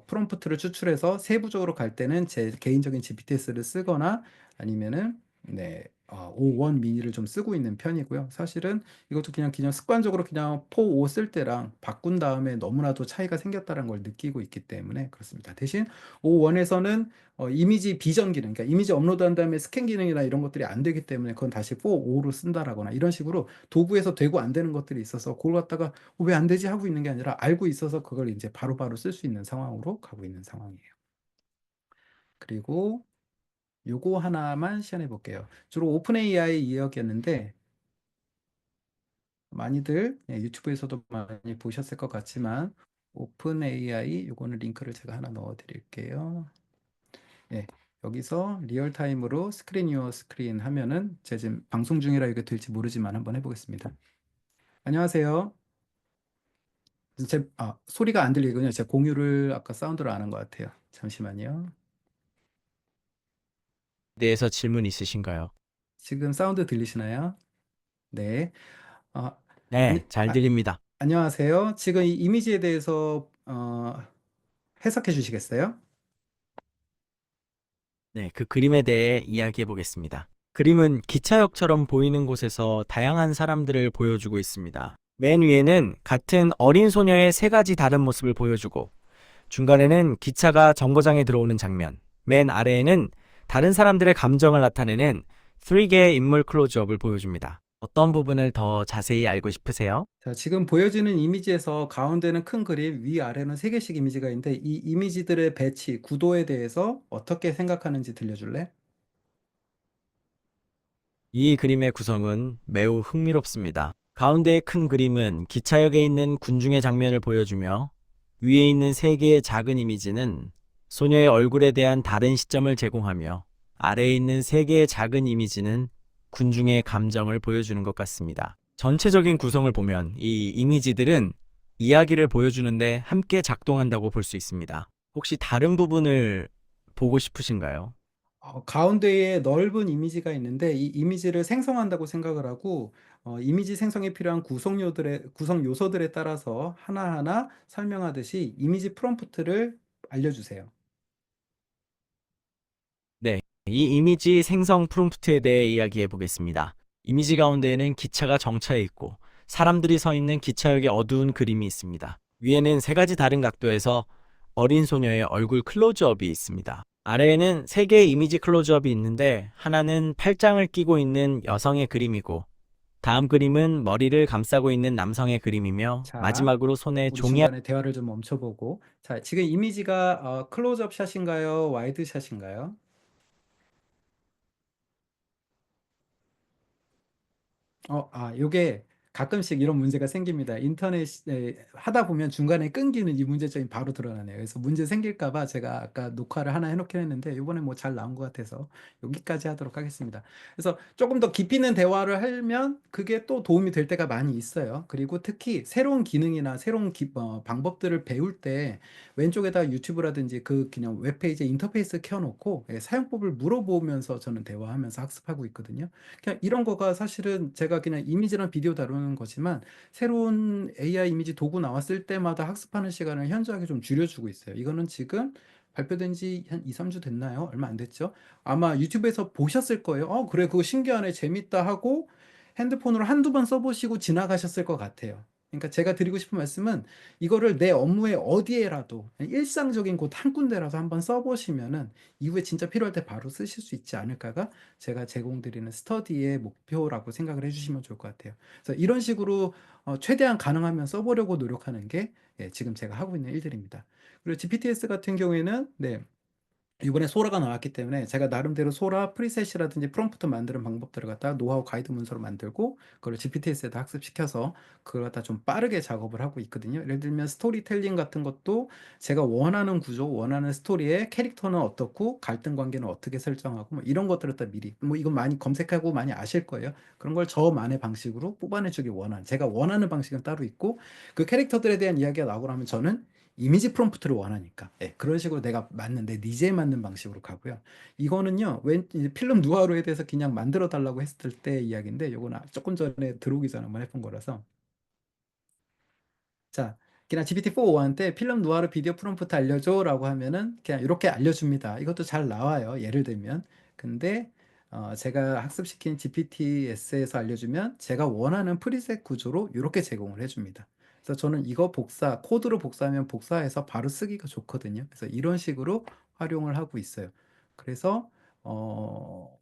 프롬프트를 추출해서 세부적으로 갈 때는 제 개인적인 GPTS를 쓰거나 아니면은 네, 5원 미니를 좀 쓰고 있는 편이고요. 사실은 이것도 그냥 습관적으로 그냥 4, 5 쓸 때랑 바꾼 다음에 너무나도 차이가 생겼다는 걸 느끼고 있기 때문에 그렇습니다. 대신 5원에서는 이미지 비전 기능, 그러니까 이미지 업로드한 다음에 스캔 기능이나 이런 것들이 안 되기 때문에 그건 다시 4, 5로 쓴다라거나 이런 식으로 도구에서 되고 안 되는 것들이 있어서 그걸 갖다가 왜 안 되지 하고 있는 게 아니라 알고 있어서 그걸 이제 바로바로 쓸 수 있는 상황으로 가고 있는 상황이에요. 그리고 요거 하나만 시연해 볼게요. 주로 오픈 AI 이야기였는데 많이들 유튜브에서도 많이 보셨을 것 같지만 오픈 AI 요거는 링크를 제가 하나 넣어 드릴게요. 예. 여기서 리얼타임으로 스크린 유어 스크린 하면은 제가 지금 방송 중이라 이게 될지 모르지만 한번 해보겠습니다. 안녕하세요. 소리가 안 들리군요. 제가 공유를 아까 사운드로 안 한 것 같아요. 잠시만요. 대해서 질문 있으신가요? 지금 사운드 들리시나요? 네. 아, 네, 아니, 잘 들립니다. 안녕하세요. 지금 이 이미지에 대해서 해석해 주시겠어요? 네, 그 그림에 대해 이야기해 보겠습니다. 그림은 기차역처럼 보이는 곳에서 다양한 사람들을 보여주고 있습니다. 맨 위에는 같은 어린 소녀의 세 가지 다른 모습을 보여주고, 중간에는 기차가 정거장에 들어오는 장면, 맨 아래에는 다른 사람들의 감정을 나타내는 3개의 인물 클로즈업을 보여줍니다. 어떤 부분을 더 자세히 알고 싶으세요? 자, 지금 보여지는 이미지에서 가운데는 큰 그림, 위아래는 세 개씩 이미지가 있는데 이 이미지들의 배치, 구도에 대해서 어떻게 생각하는지 들려줄래? 이 그림의 구성은 매우 흥미롭습니다. 가운데의 큰 그림은 기차역에 있는 군중의 장면을 보여주며 위에 있는 세 개의 작은 이미지는 소녀의 얼굴에 대한 다른 시점을 제공하며 아래에 있는 세 개의 작은 이미지는 군중의 감정을 보여주는 것 같습니다. 전체적인 구성을 보면 이 이미지들은 이야기를 보여주는데 함께 작동한다고 볼 수 있습니다. 혹시 다른 부분을 보고 싶으신가요? 가운데에 넓은 이미지가 있는데 이 이미지를 생성한다고 생각을 하고 이미지 생성에 필요한 구성 요소들에 따라서 하나하나 설명하듯이 이미지 프롬프트를 알려주세요. 네, 이 이미지 생성 프롬프트에 대해 이야기해 보겠습니다. 이미지 가운데에는 기차가 정차해 있고 사람들이 서 있는 기차역의 어두운 그림이 있습니다. 위에는 세 가지 다른 각도에서 어린 소녀의 얼굴 클로즈업이 있습니다. 아래에는 세 개의 이미지 클로즈업이 있는데 하나는 팔짱을 끼고 있는 여성의 그림이고 다음 그림은 머리를 감싸고 있는 남성의 그림이며 자, 마지막으로 손에 우리 종이 중간에 대화를 좀 멈춰보고 자, 지금 이미지가 클로즈업 샷인가요? 와이드 샷인가요? 요게 가끔씩 이런 문제가 생깁니다. 인터넷에 하다 보면 중간에 끊기는 이 문제점이 바로 드러나네요. 그래서 문제 생길까 봐 제가 아까 녹화를 하나 해놓긴 했는데 이번에 뭐 잘 나온 것 같아서 여기까지 하도록 하겠습니다. 그래서 조금 더 깊이 있는 대화를 하면 그게 또 도움이 될 때가 많이 있어요. 그리고 특히 새로운 기능이나 새로운 방법들을 배울 때 왼쪽에다 유튜브라든지 그 그냥 웹페이지 인터페이스 켜놓고 사용법을 물어보면서 저는 대화하면서 학습하고 있거든요. 그냥 이런 거가 사실은 제가 그냥 이미지랑 비디오 다루는 거지만 새로운 AI 이미지 도구 나왔을 때마다 학습하는 시간을 현저하게 좀 줄여주고 있어요. 이거는 지금 발표된 지 한 2, 3주 됐나요? 얼마 안 됐죠? 아마 유튜브에서 보셨을 거예요. 그래, 그거 신기하네, 재밌다 하고 핸드폰으로 한두 번 써보시고 지나가셨을 것 같아요. 그러니까 제가 드리고 싶은 말씀은 이거를 내 업무에 어디에라도 일상적인 곳 한 군데라도 한번 써보시면은 이후에 진짜 필요할 때 바로 쓰실 수 있지 않을까가 제가 제공드리는 스터디의 목표라고 생각을 해주시면 좋을 것 같아요. 그래서 이런 식으로 최대한 가능하면 써보려고 노력하는 게 지금 제가 하고 있는 일들입니다. 그리고 GPTs 같은 경우에는 네, 이번에 소라가 나왔기 때문에 제가 나름대로 소라 프리셋이라든지 프롬프트 만드는 방법들을 갖다 노하우 가이드 문서로 만들고 그걸 GPT에다 학습시켜서 그걸 갖다 좀 빠르게 작업을 하고 있거든요. 예를 들면 스토리텔링 같은 것도 제가 원하는 구조, 원하는 스토리의 캐릭터는 어떻고 갈등 관계는 어떻게 설정하고 뭐 이런 것들을 다 미리 뭐 이건 많이 검색하고 많이 아실 거예요. 그런 걸 저만의 방식으로 뽑아내주기 원하는 제가 원하는 방식은 따로 있고 그 캐릭터들에 대한 이야기가 나오고 나면 저는 이미지 프롬프트를 원하니까 그런 식으로 내가 맞는 내 니즈에 맞는 방식으로 가고요. 이거는요 웬 이제 필름 누아르에 대해서 그냥 만들어 달라고 했을 때 이야기인데 요거는 조금 전에 들어오기 전에 한번 해본 거라서 자 그냥 GPT-4o 한테 필름 누아르 비디오 프롬프트 알려줘라고 하면은 그냥 이렇게 알려줍니다. 이것도 잘 나와요. 예를 들면 근데 제가 학습시킨 GPTS에서 알려주면 제가 원하는 프리셋 구조로 이렇게 제공을 해줍니다. 그래서 저는 이거 코드로 복사하면 복사해서 바로 쓰기가 좋거든요. 그래서 이런 식으로 활용을 하고 있어요. 그래서 어,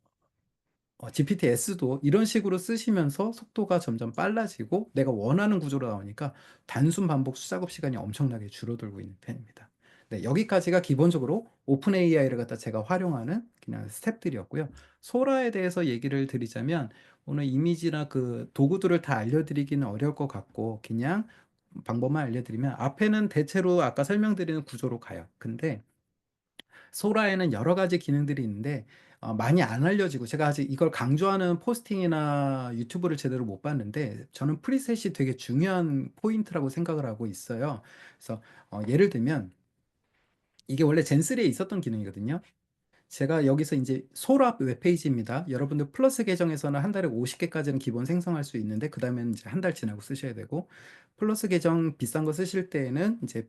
GPTS도 이런 식으로 쓰시면서 속도가 점점 빨라지고 내가 원하는 구조로 나오니까 단순 반복 수작업 시간이 엄청나게 줄어들고 있는 편입니다. 네, 여기까지가 기본적으로 오픈 AI를 갖다 제가 활용하는 그냥 스텝들이었고요. 소라에 대해서 얘기를 드리자면 오늘 이미지나 그 도구들을 다 알려드리기는 어려울 것 같고 그냥 방법만 알려드리면 앞에는 대체로 아까 설명드리는 구조로 가요. 근데 소라에는 여러 가지 기능들이 있는데 많이 안 알려지고 제가 아직 이걸 강조하는 포스팅이나 유튜브를 제대로 못 봤는데 저는 프리셋이 되게 중요한 포인트라고 생각을 하고 있어요. 그래서 예를 들면 이게 원래 젠3에 있었던 기능이거든요. 제가 여기서 이제 소라 웹페이지입니다. 여러분들 플러스 계정에서는 한 달에 50개까지는 기본 생성할 수 있는데 그 다음에는 이제 한 달 지나고 쓰셔야 되고 플러스 계정 비싼 거 쓰실 때에는 이제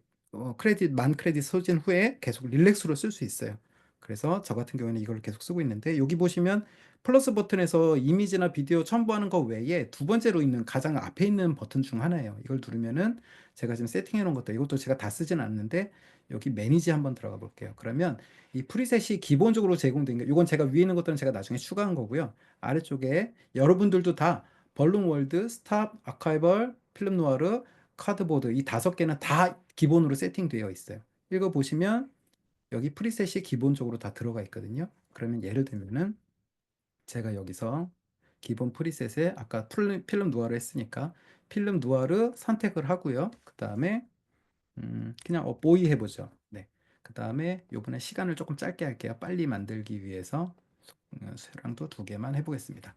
만 크레딧 소진 후에 계속 릴렉스로 쓸 수 있어요. 그래서 저 같은 경우에는 이걸 계속 쓰고 있는데 여기 보시면 플러스 버튼에서 이미지나 비디오 첨부하는 거 외에 두 번째로 있는 가장 앞에 있는 버튼 중 하나예요. 이걸 누르면은 제가 지금 세팅해 놓은 것도 이것도 제가 다 쓰진 않는데 여기 매니지 한번 들어가 볼게요. 그러면 이 프리셋이 기본적으로 제공된 게 이건 제가 위에 있는 것들은 제가 나중에 추가한 거고요. 아래쪽에 여러분들도 다 벌룬월드, 스탑, 아카이벌, 필름 누아르, 카드보드 이 5개는 다 기본으로 세팅되어 있어요. 읽어보시면 여기 프리셋이 기본적으로 다 들어가 있거든요. 그러면 예를 들면은 제가 여기서 기본 프리셋에 아까 필름 누아르 했으니까 필름 누아르 선택을 하고요. 그 다음에 그냥 모의 해보죠. 네. 그 다음에 요번에 시간을 조금 짧게 할게요. 빨리 만들기 위해서 쇠랑도 2개만 해보겠습니다.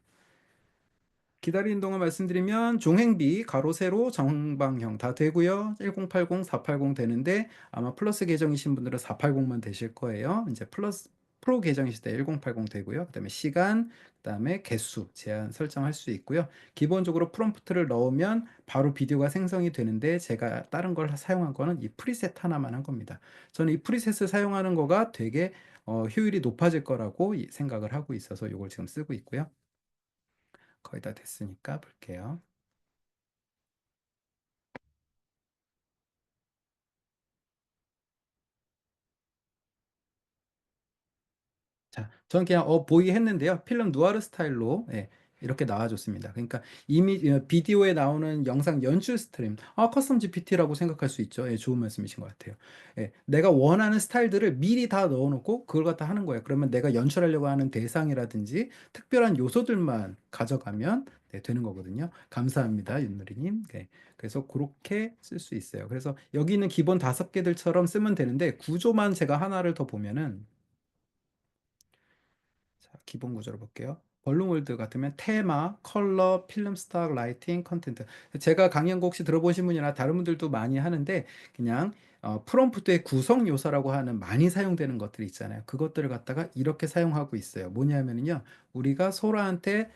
기다리는 동안 말씀드리면 종횡비 가로 세로 정방형 다 되고요. 1080, 480 되는데 아마 플러스 계정이신 분들은 480만 되실 거예요. 이제 플러스 프로 계정이실 때 1080 되고요. 그다음에 시간, 그다음에 개수 제한 설정할 수 있고요. 기본적으로 프롬프트를 넣으면 바로 비디오가 생성이 되는데 제가 다른 걸 사용한 거는 이 프리셋 하나만 한 겁니다. 저는 이 프리셋을 사용하는 거가 되게 효율이 높아질 거라고 생각을 하고 있어서 이걸 지금 쓰고 있고요. 거의 다 됐으니까 볼게요. 자, 저는 그냥 보이 했는데요. 필름 누아르 스타일로 이렇게 나와줬습니다. 그러니까 이미 비디오에 나오는 영상 연출 스트림, 커스텀 GPT라고 생각할 수 있죠. 좋은 말씀이신 것 같아요. 내가 원하는 스타일들을 미리 다 넣어놓고 그걸 갖다 하는 거예요. 그러면 내가 연출하려고 하는 대상이라든지 특별한 요소들만 가져가면 되는 거거든요. 감사합니다, 윤누리님. 그래서 그렇게 쓸 수 있어요. 그래서 여기 있는 기본 5개들처럼 쓰면 되는데 구조만 제가 하나를 더 보면은 자, 기본 구조로 볼게요. 벌룬월드 같으면 테마, 컬러, 필름 스탁, 라이팅, 컨텐트. 제가 강연고 혹시 들어보신 분이나 다른 분들도 많이 하는데 그냥 프롬프트의 구성 요소라고 하는 많이 사용되는 것들이 있잖아요. 그것들을 갖다가 이렇게 사용하고 있어요. 뭐냐면요. 우리가 소라한테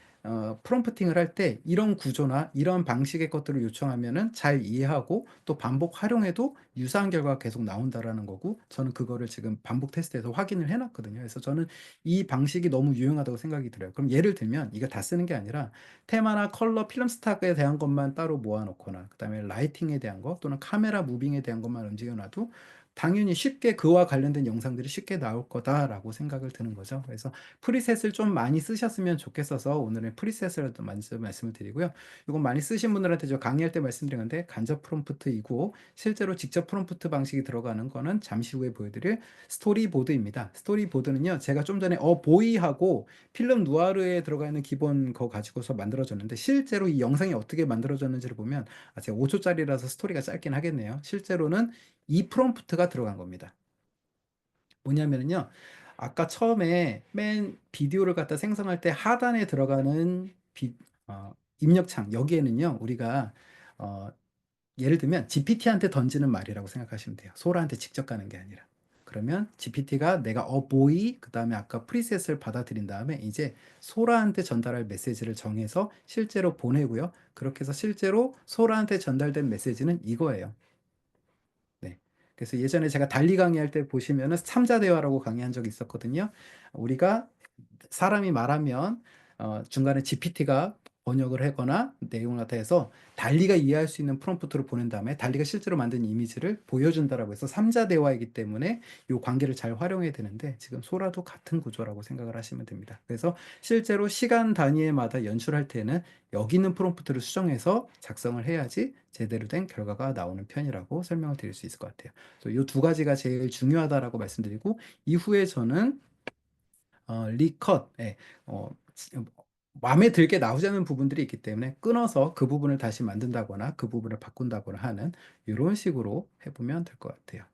프롬프팅을 할 때 이런 구조나 이런 방식의 것들을 요청하면은 잘 이해하고 또 반복 활용해도 유사한 결과가 계속 나온다라는 거고, 저는 그거를 지금 반복 테스트에서 확인을 해놨거든요. 그래서 저는 이 방식이 너무 유용하다고 생각이 들어요. 그럼 예를 들면 이거 다 쓰는 게 아니라 테마나 컬러, 필름 스탁에 대한 것만 따로 모아놓거나, 그다음에 라이팅에 대한 거 또는 카메라 무빙에 대한 것만 움직여놔도 당연히 쉽게 그와 관련된 영상들이 쉽게 나올 거다라고 생각을 드는 거죠. 그래서 프리셋을 좀 많이 쓰셨으면 좋겠어서 오늘은 프리셋을 또 먼저 말씀을 드리고요. 이건 많이 쓰신 분들한테 저 강의할 때 말씀드린 건데, 간접 프롬프트이고 실제로 직접 프롬프트 방식이 들어가는 거는 잠시 후에 보여드릴 스토리보드입니다. 스토리보드는요, 제가 좀 전에 보이하고 필름 누아르에 들어가 있는 기본 거 가지고서 만들어졌는데, 실제로 이 영상이 어떻게 만들어졌는지를 보면, 제가 5초짜리라서 스토리가 짧긴 하겠네요. 실제로는 이 프롬프트가 들어간 겁니다. 뭐냐면요, 아까 처음에 맨 비디오를 갖다 생성할 때 하단에 들어가는 입력창, 여기에는요 우리가 어, 예를 들면 GPT한테 던지는 말이라고 생각하시면 돼요. 소라한테 직접 가는 게 아니라. 그러면 GPT가 내가 보이, 그 다음에 아까 프리셋을 받아들인 다음에 이제 소라한테 전달할 메시지를 정해서 실제로 보내고요. 그렇게 해서 실제로 소라한테 전달된 메시지는 이거예요. 네. 그래서 예전에 제가 달리 강의할 때 보시면은 삼자 대화라고 강의한 적이 있었거든요. 우리가 사람이 말하면 중간에 GPT가 번역을 하거나 내용을 갖다 해서 달리가 이해할 수 있는 프롬프트를 보낸 다음에 달리가 실제로 만든 이미지를 보여준다라고 해서 삼자 대화이기 때문에 이 관계를 잘 활용해야 되는데, 지금 소라도 같은 구조라고 생각을 하시면 됩니다. 그래서 실제로 시간 단위에마다 연출할 때는 여기 있는 프롬프트를 수정해서 작성을 해야지 제대로 된 결과가 나오는 편이라고 설명을 드릴 수 있을 것 같아요. 이 두 가지가 제일 중요하다라고 말씀드리고, 이후에 저는 리컷, 마음에 들게 나오지 않는 부분들이 있기 때문에 끊어서 그 부분을 다시 만든다거나 그 부분을 바꾼다거나 하는 이런 식으로 해보면 될 것 같아요.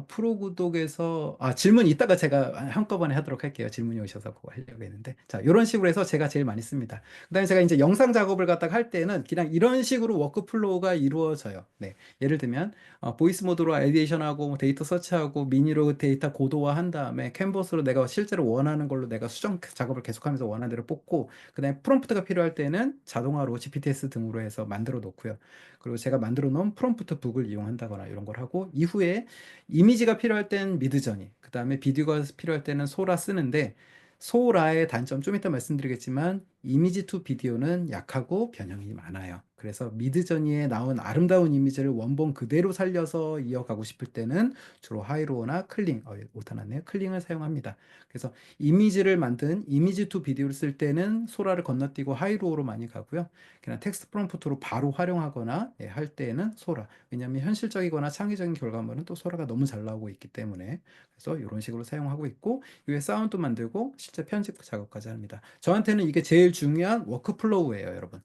프로 구독에서 질문 이따가 제가 한꺼번에 하도록 할게요. 질문이 오셔서 그거 하려고 했는데, 자, 이런 식으로 해서 제가 제일 많이 씁니다. 그다음에 제가 이제 영상 작업을 갖다가 할 때는 그냥 이런 식으로 워크플로우가 이루어져요. 네, 예를 들면 보이스 모드로 아이디에이션하고 뭐 데이터 서치하고 미니로 데이터 고도화한 다음에 캔버스로 내가 실제로 원하는 걸로 내가 수정 작업을 계속하면서 원하는 대로 뽑고, 그다음에 프롬프트가 필요할 때는 자동화로 GPTs 등으로 해서 만들어 놓고요. 그리고 제가 만들어 놓은 프롬프트 북을 이용한다거나 이런 걸 하고, 이후에 이미지가 필요할 땐 미드저니, 그 다음에 비디오가 필요할 때는 소라 쓰는데, 소라의 단점 좀 이따 말씀드리겠지만 이미지 투 비디오는 약하고 변형이 많아요. 그래서 미드저니에 나온 아름다운 이미지를 원본 그대로 살려서 이어가고 싶을 때는 주로 하이로우나 클링, 오타 났네요. 클링을 사용합니다. 그래서 이미지를 만든 이미지 투 비디오를 쓸 때는 소라를 건너뛰고 하이로우로 많이 가고요. 그냥 텍스트 프롬프트로 바로 활용하거나 할 때에는 소라. 왜냐하면 현실적이거나 창의적인 결과물은 또 소라가 너무 잘 나오고 있기 때문에, 그래서 이런 식으로 사용하고 있고, 이후에 사운드 만들고 실제 편집 작업까지 합니다. 저한테는 이게 제일 중요한 워크플로우예요, 여러분.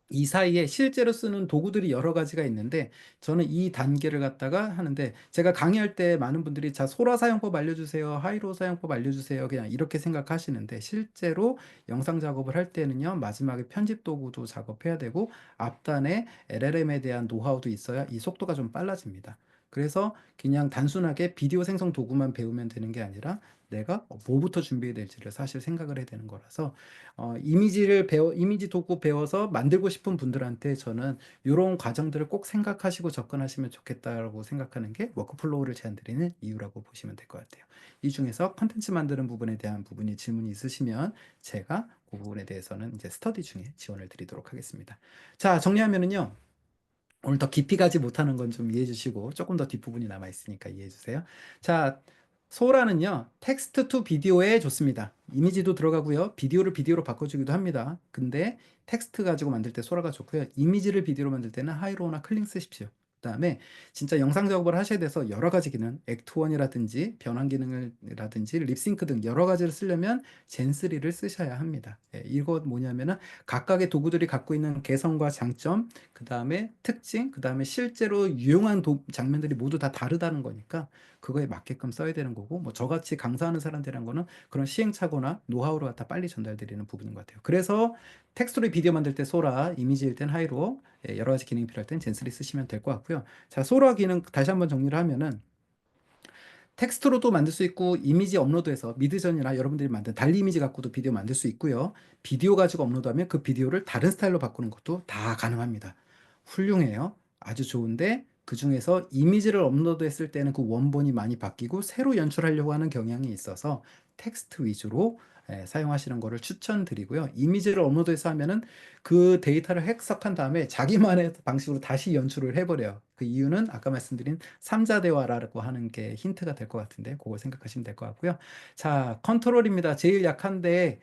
이 사이에 실제로 쓰는 도구들이 여러 가지가 있는데, 저는 이 단계를 갖다가 하는데, 제가 강의할 때 많은 분들이 자, 소라 사용법 알려주세요, 하이로 사용법 알려주세요, 그냥 이렇게 생각하시는데, 실제로 영상 작업을 할 때는요, 마지막에 편집 도구도 작업해야 되고 앞단에 LLM에 대한 노하우도 있어야 이 속도가 좀 빨라집니다. 그래서 그냥 단순하게 비디오 생성 도구만 배우면 되는 게 아니라 내가 뭐부터 준비해야 될지를 사실 생각을 해야 되는 거라서, 이미지 도구 배워서 만들고 싶은 분들한테 저는 이런 과정들을 꼭 생각하시고 접근하시면 좋겠다고 생각하는 게 워크플로우를 제안드리는 이유라고 보시면 될 것 같아요. 이 중에서 컨텐츠 만드는 부분에 대한 부분이 질문이 있으시면 제가 그 부분에 대해서는 이제 스터디 중에 지원을 드리도록 하겠습니다. 자, 정리하면은요. 오늘 더 깊이 가지 못하는 건 좀 이해해 주시고, 조금 더 뒷부분이 남아 있으니까 이해해 주세요. 자, 소라는요, 텍스트 투 비디오에 좋습니다. 이미지도 들어가고요. 비디오를 비디오로 바꿔주기도 합니다. 근데 텍스트 가지고 만들 때 소라가 좋고요. 이미지를 비디오로 만들 때는 하이로우나 클링 쓰십시오. 그다음에 진짜 영상 작업을 하셔야 돼서 여러 가지 기능, 액트1이라든지 변환 기능이라든지 립싱크 등 여러 가지를 쓰려면 젠3를 쓰셔야 합니다. 이거 뭐냐면은 각각의 도구들이 갖고 있는 개성과 장점, 그 다음에 특징, 그 다음에 실제로 유용한 장면들이 모두 다 다르다는 거니까 그거에 맞게끔 써야 되는 거고, 뭐 저같이 강사하는 사람들이란 거는 그런 시행착오나 노하우를 갖다 빨리 전달드리는 부분인 것 같아요. 그래서 텍스트로 비디오 만들 때 소라, 이미지일 땐 하이로, 여러 가지 기능이 필요할 땐 젠3 쓰시면 될 것 같고요. 자, 소라 기능 다시 한번 정리를 하면은 텍스트로도 만들 수 있고 이미지 업로드해서 미드전이나 여러분들이 만든 달리 이미지 갖고도 비디오 만들 수 있고요. 비디오 가지고 업로드하면 그 비디오를 다른 스타일로 바꾸는 것도 다 가능합니다. 훌륭해요. 아주 좋은데 그중에서 이미지를 업로드했을 때는 그 원본이 많이 바뀌고 새로 연출하려고 하는 경향이 있어서 텍스트 위주로 사용하시는 거를 추천드리고요. 이미지를 업로드해서 하면은 그 데이터를 해석한 다음에 자기만의 방식으로 다시 연출을 해버려요. 그 이유는 아까 말씀드린 삼자 대화라고 하는 게 힌트가 될 것 같은데 그걸 생각하시면 될 것 같고요. 자, 컨트롤입니다. 제일 약한데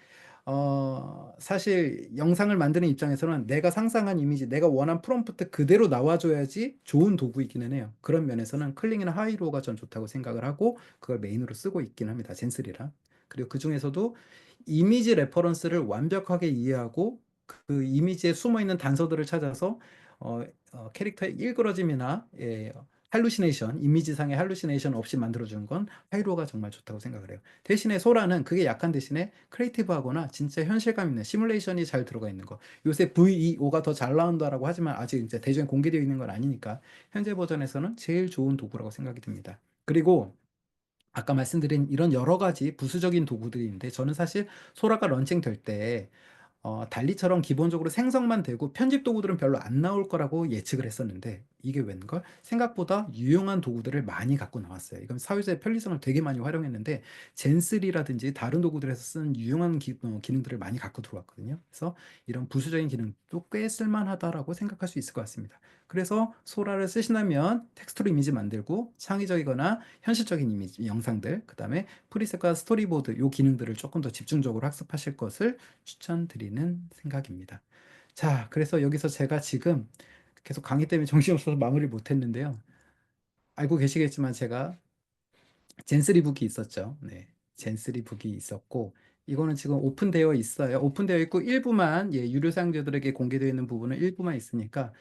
사실 영상을 만드는 입장에서는 내가 상상한 이미지, 내가 원한 프롬프트 그대로 나와줘야지 좋은 도구이기는 해요. 그런 면에서는 클링이나 하이로우가 전 좋다고 생각을 하고 그걸 메인으로 쓰고 있긴 합니다. 젠슬이랑. 그리고 그 중에서도 이미지 레퍼런스를 완벽하게 이해하고 그 이미지에 숨어 있는 단서들을 찾아서 캐릭터의 일그러짐이나 할루시네이션, 이미지상의 할루시네이션 없이 만들어주는 건 하이로가 정말 좋다고 생각을 해요. 대신에 소라는 그게 약한 대신에 크리에이티브하거나 진짜 현실감 있는 시뮬레이션이 잘 들어가 있는 거. 요새 VEO가 더 잘 나온다라고 하지만 아직 이제 대중에 공개되어 있는 건 아니니까 현재 버전에서는 제일 좋은 도구라고 생각이 듭니다. 그리고 아까 말씀드린 이런 여러 가지 부수적인 도구들이 있는데 저는 사실 소라가 런칭될 때 달리처럼 기본적으로 생성만 되고 편집 도구들은 별로 안 나올 거라고 예측을 했었는데 이게 웬걸? 생각보다 유용한 도구들을 많이 갖고 나왔어요. 이건 사회자의 편리성을 되게 많이 활용했는데 젠3라든지 다른 도구들에서 쓰는 유용한 기능들을 많이 갖고 들어왔거든요. 그래서 이런 부수적인 기능도 꽤 쓸만하다라고 생각할 수 있을 것 같습니다. 그래서 소라를 쓰신다면 텍스트로 이미지 만들고 창의적이거나 현실적인 이미지, 영상들, 그 다음에 프리셋과 스토리보드 요 기능들을 조금 더 집중적으로 학습하실 것을 추천드리는 생각입니다. 자, 그래서 여기서 제가 지금 계속 강의 때문에 정신없어서 마무리를 못했는데요. 알고 계시겠지만 제가 젠3 북이 있었죠. 네. 젠3 북이 있었고, 이거는 지금 오픈되어 있어요. 오픈되어 있고, 일부만, 유료 사용자들에게 공개되어 있는 부분은 일부만 있으니까,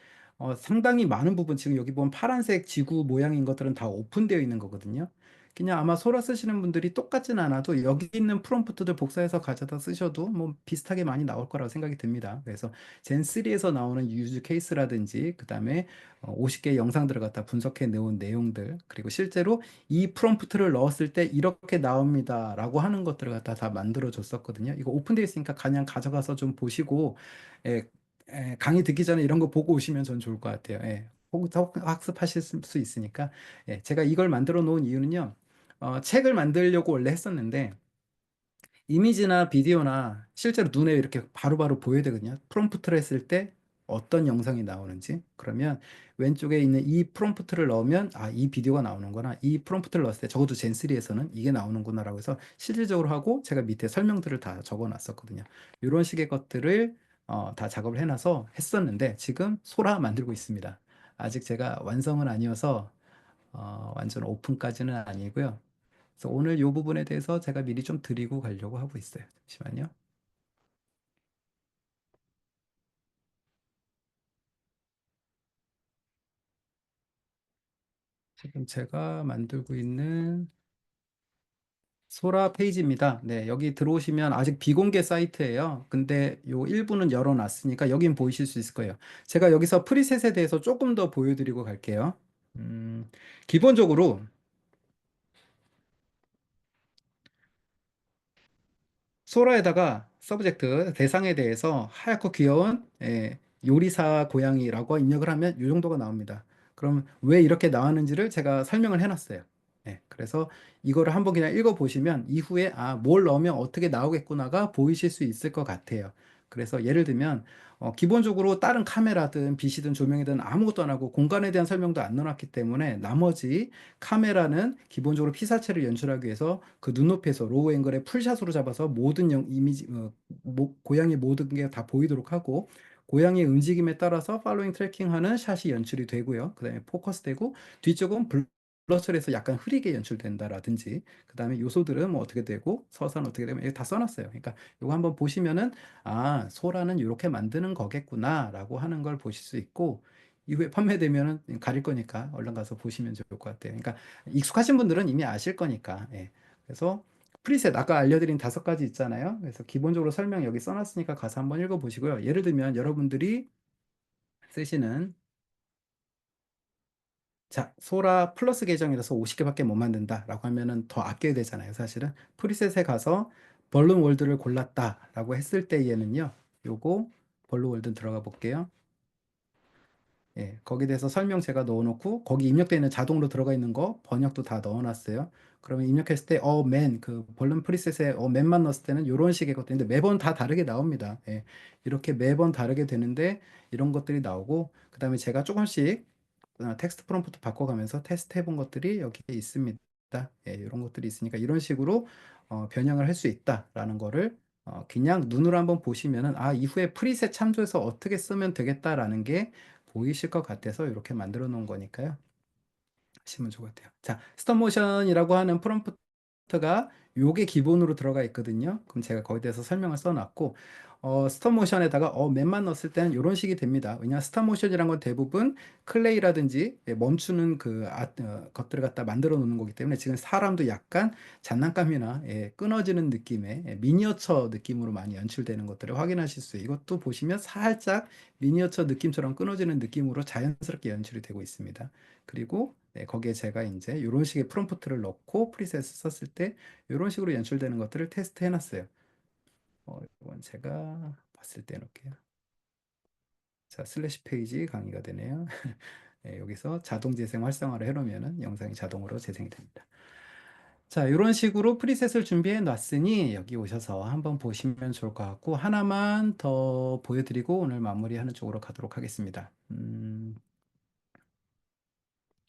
상당히 많은 부분, 지금 여기 보면 파란색 지구 모양인 것들은 다 오픈되어 있는 거거든요. 그냥 아마 소라 쓰시는 분들이 똑같진 않아도 여기 있는 프롬프트들 복사해서 가져다 쓰셔도 뭐 비슷하게 많이 나올 거라고 생각이 듭니다. 그래서 젠3에서 나오는 유즈 케이스라든지, 그 다음에 50개 영상들을 갖다 분석해 놓은 내용들, 그리고 실제로 이 프롬프트를 넣었을 때 이렇게 나옵니다 라고 하는 것들을 갖다 다 만들어 줬었거든요. 이거 오픈되어 있으니까 그냥 가져가서 좀 보시고 예, 강의 듣기 전에 이런 거 보고 오시면 전 좋을 것 같아요. 혹 학습하실 수 있으니까. 제가 이걸 만들어 놓은 이유는요. 책을 만들려고 원래 했었는데 이미지나 비디오나 실제로 눈에 이렇게 바로바로 보여야 되거든요. 프롬프트를 했을 때 어떤 영상이 나오는지. 그러면 왼쪽에 있는 이 프롬프트를 넣으면 이 비디오가 나오는구나. 이 프롬프트를 넣었을 때 적어도 젠3에서는 이게 나오는구나라고 해서 실질적으로 하고 제가 밑에 설명들을 다 적어 놨었거든요. 이런 식의 것들을 다 작업을 해놔서 했었는데 지금 소라 만들고 있습니다. 아직 제가 완성은 아니어서 완전 오픈까지는 아니고요. 그래서 오늘 이 부분에 대해서 제가 미리 좀 드리고 가려고 하고 있어요. 잠시만요. 지금 제가 만들고 있는 소라 페이지입니다. 네, 여기 들어오시면 아직 비공개 사이트예요. 근데 요 일부는 열어놨으니까 여긴 보이실 수 있을 거예요. 제가 여기서 프리셋에 대해서 조금 더 보여드리고 갈게요. 기본적으로 소라에다가 서브젝트 대상에 대해서 하얗고 귀여운 요리사 고양이라고 입력을 하면 이 정도가 나옵니다. 그럼 왜 이렇게 나왔는지를 제가 설명을 해놨어요. 그래서 이거를 한번 그냥 읽어보시면 이후에 뭘 넣으면 어떻게 나오겠구나가 보이실 수 있을 것 같아요. 그래서 예를 들면 기본적으로 다른 카메라든 빛이든 조명이든 아무것도 안 하고 공간에 대한 설명도 안 넣어놨기 때문에 나머지 카메라는 기본적으로 피사체를 연출하기 위해서 그 눈높이에서 로우 앵글에 풀샷으로 잡아서 모든 이미지 고양이 모든 게 다 보이도록 하고 고양이의 움직임에 따라서 팔로잉 트래킹하는 샷이 연출이 되고요. 그다음에 포커스되고 뒤쪽은 블러 처리해서 약간 흐리게 연출된다라든지 그다음에 요소들은 뭐 어떻게 되고 서사는 어떻게 되면 이게 다 써놨어요. 그러니까 이거 한번 보시면은 소라는 이렇게 만드는 거겠구나라고 하는 걸 보실 수 있고 이후에 판매되면은 가릴 거니까 얼른 가서 보시면 좋을 것 같아요. 그러니까 익숙하신 분들은 이미 아실 거니까. 그래서 프리셋 아까 알려드린 5가지 있잖아요. 그래서 기본적으로 설명 여기 써놨으니까 가서 한번 읽어보시고요. 예를 들면 여러분들이 쓰시는 자, 소라 플러스 계정이라서 50개밖에 못 만든다라고 하면은 더 아껴야 되잖아요, 사실은. 프리셋에 가서 벌룬 월드를 골랐다라고 했을 때에는요, 요거 벌룬 월드 들어가 볼게요. 예, 거기에 대해서 설명 제가 넣어놓고 거기 입력되어 있는 자동으로 들어가 있는 거 번역도 다 넣어놨어요. 그러면 입력했을 때 맨, 그 벌룬 프리셋에 맨만 넣었을 때는 이런 식의 것들인데 매번 다 다르게 나옵니다. 예, 이렇게 매번 다르게 되는데 이런 것들이 나오고 그 다음에 제가 조금씩 텍스트 프롬프트 바꿔가면서 테스트 해본 것들이 여기에 있습니다. 예, 이런 것들이 있으니까 이런 식으로 변형을 할 수 있다라는 거를 그냥 눈으로 한번 보시면은 이후에 프리셋 참조해서 어떻게 쓰면 되겠다라는 게 보이실 것 같아서 이렇게 만들어 놓은 거니까요. 하시면 좋을 것 같아요. 자, 스톱모션이라고 하는 프롬프트가 요게 기본으로 들어가 있거든요. 그럼 제가 거기에 대해서 설명을 써놨고, 스톱모션에다가 맨만 넣었을 때는 이런 식이 됩니다. 왜냐하면 스톱모션이란 건 대부분 클레이라든지 멈추는 그 것들을 갖다 만들어 놓는 거기 때문에 지금 사람도 약간 장난감이나 끊어지는 느낌의 미니어처 느낌으로 많이 연출되는 것들을 확인하실 수 있어요. 이것도 보시면 살짝 미니어처 느낌처럼 끊어지는 느낌으로 자연스럽게 연출이 되고 있습니다. 그리고 거기에 제가 이제 이런 식의 프롬프트를 넣고 프리셋을 썼을 때 이런 식으로 연출되는 것들을 테스트 해놨어요. 이건 제가 봤을 때 놓을게요. 자, 슬래시 페이지 강의가 되네요. 네, 여기서 자동 재생 활성화를 해놓으면 영상이 자동으로 재생이 됩니다. 자, 이런 식으로 프리셋을 준비해 놨으니 여기 오셔서 한번 보시면 좋을 것 같고 하나만 더 보여드리고 오늘 마무리하는 쪽으로 가도록 하겠습니다.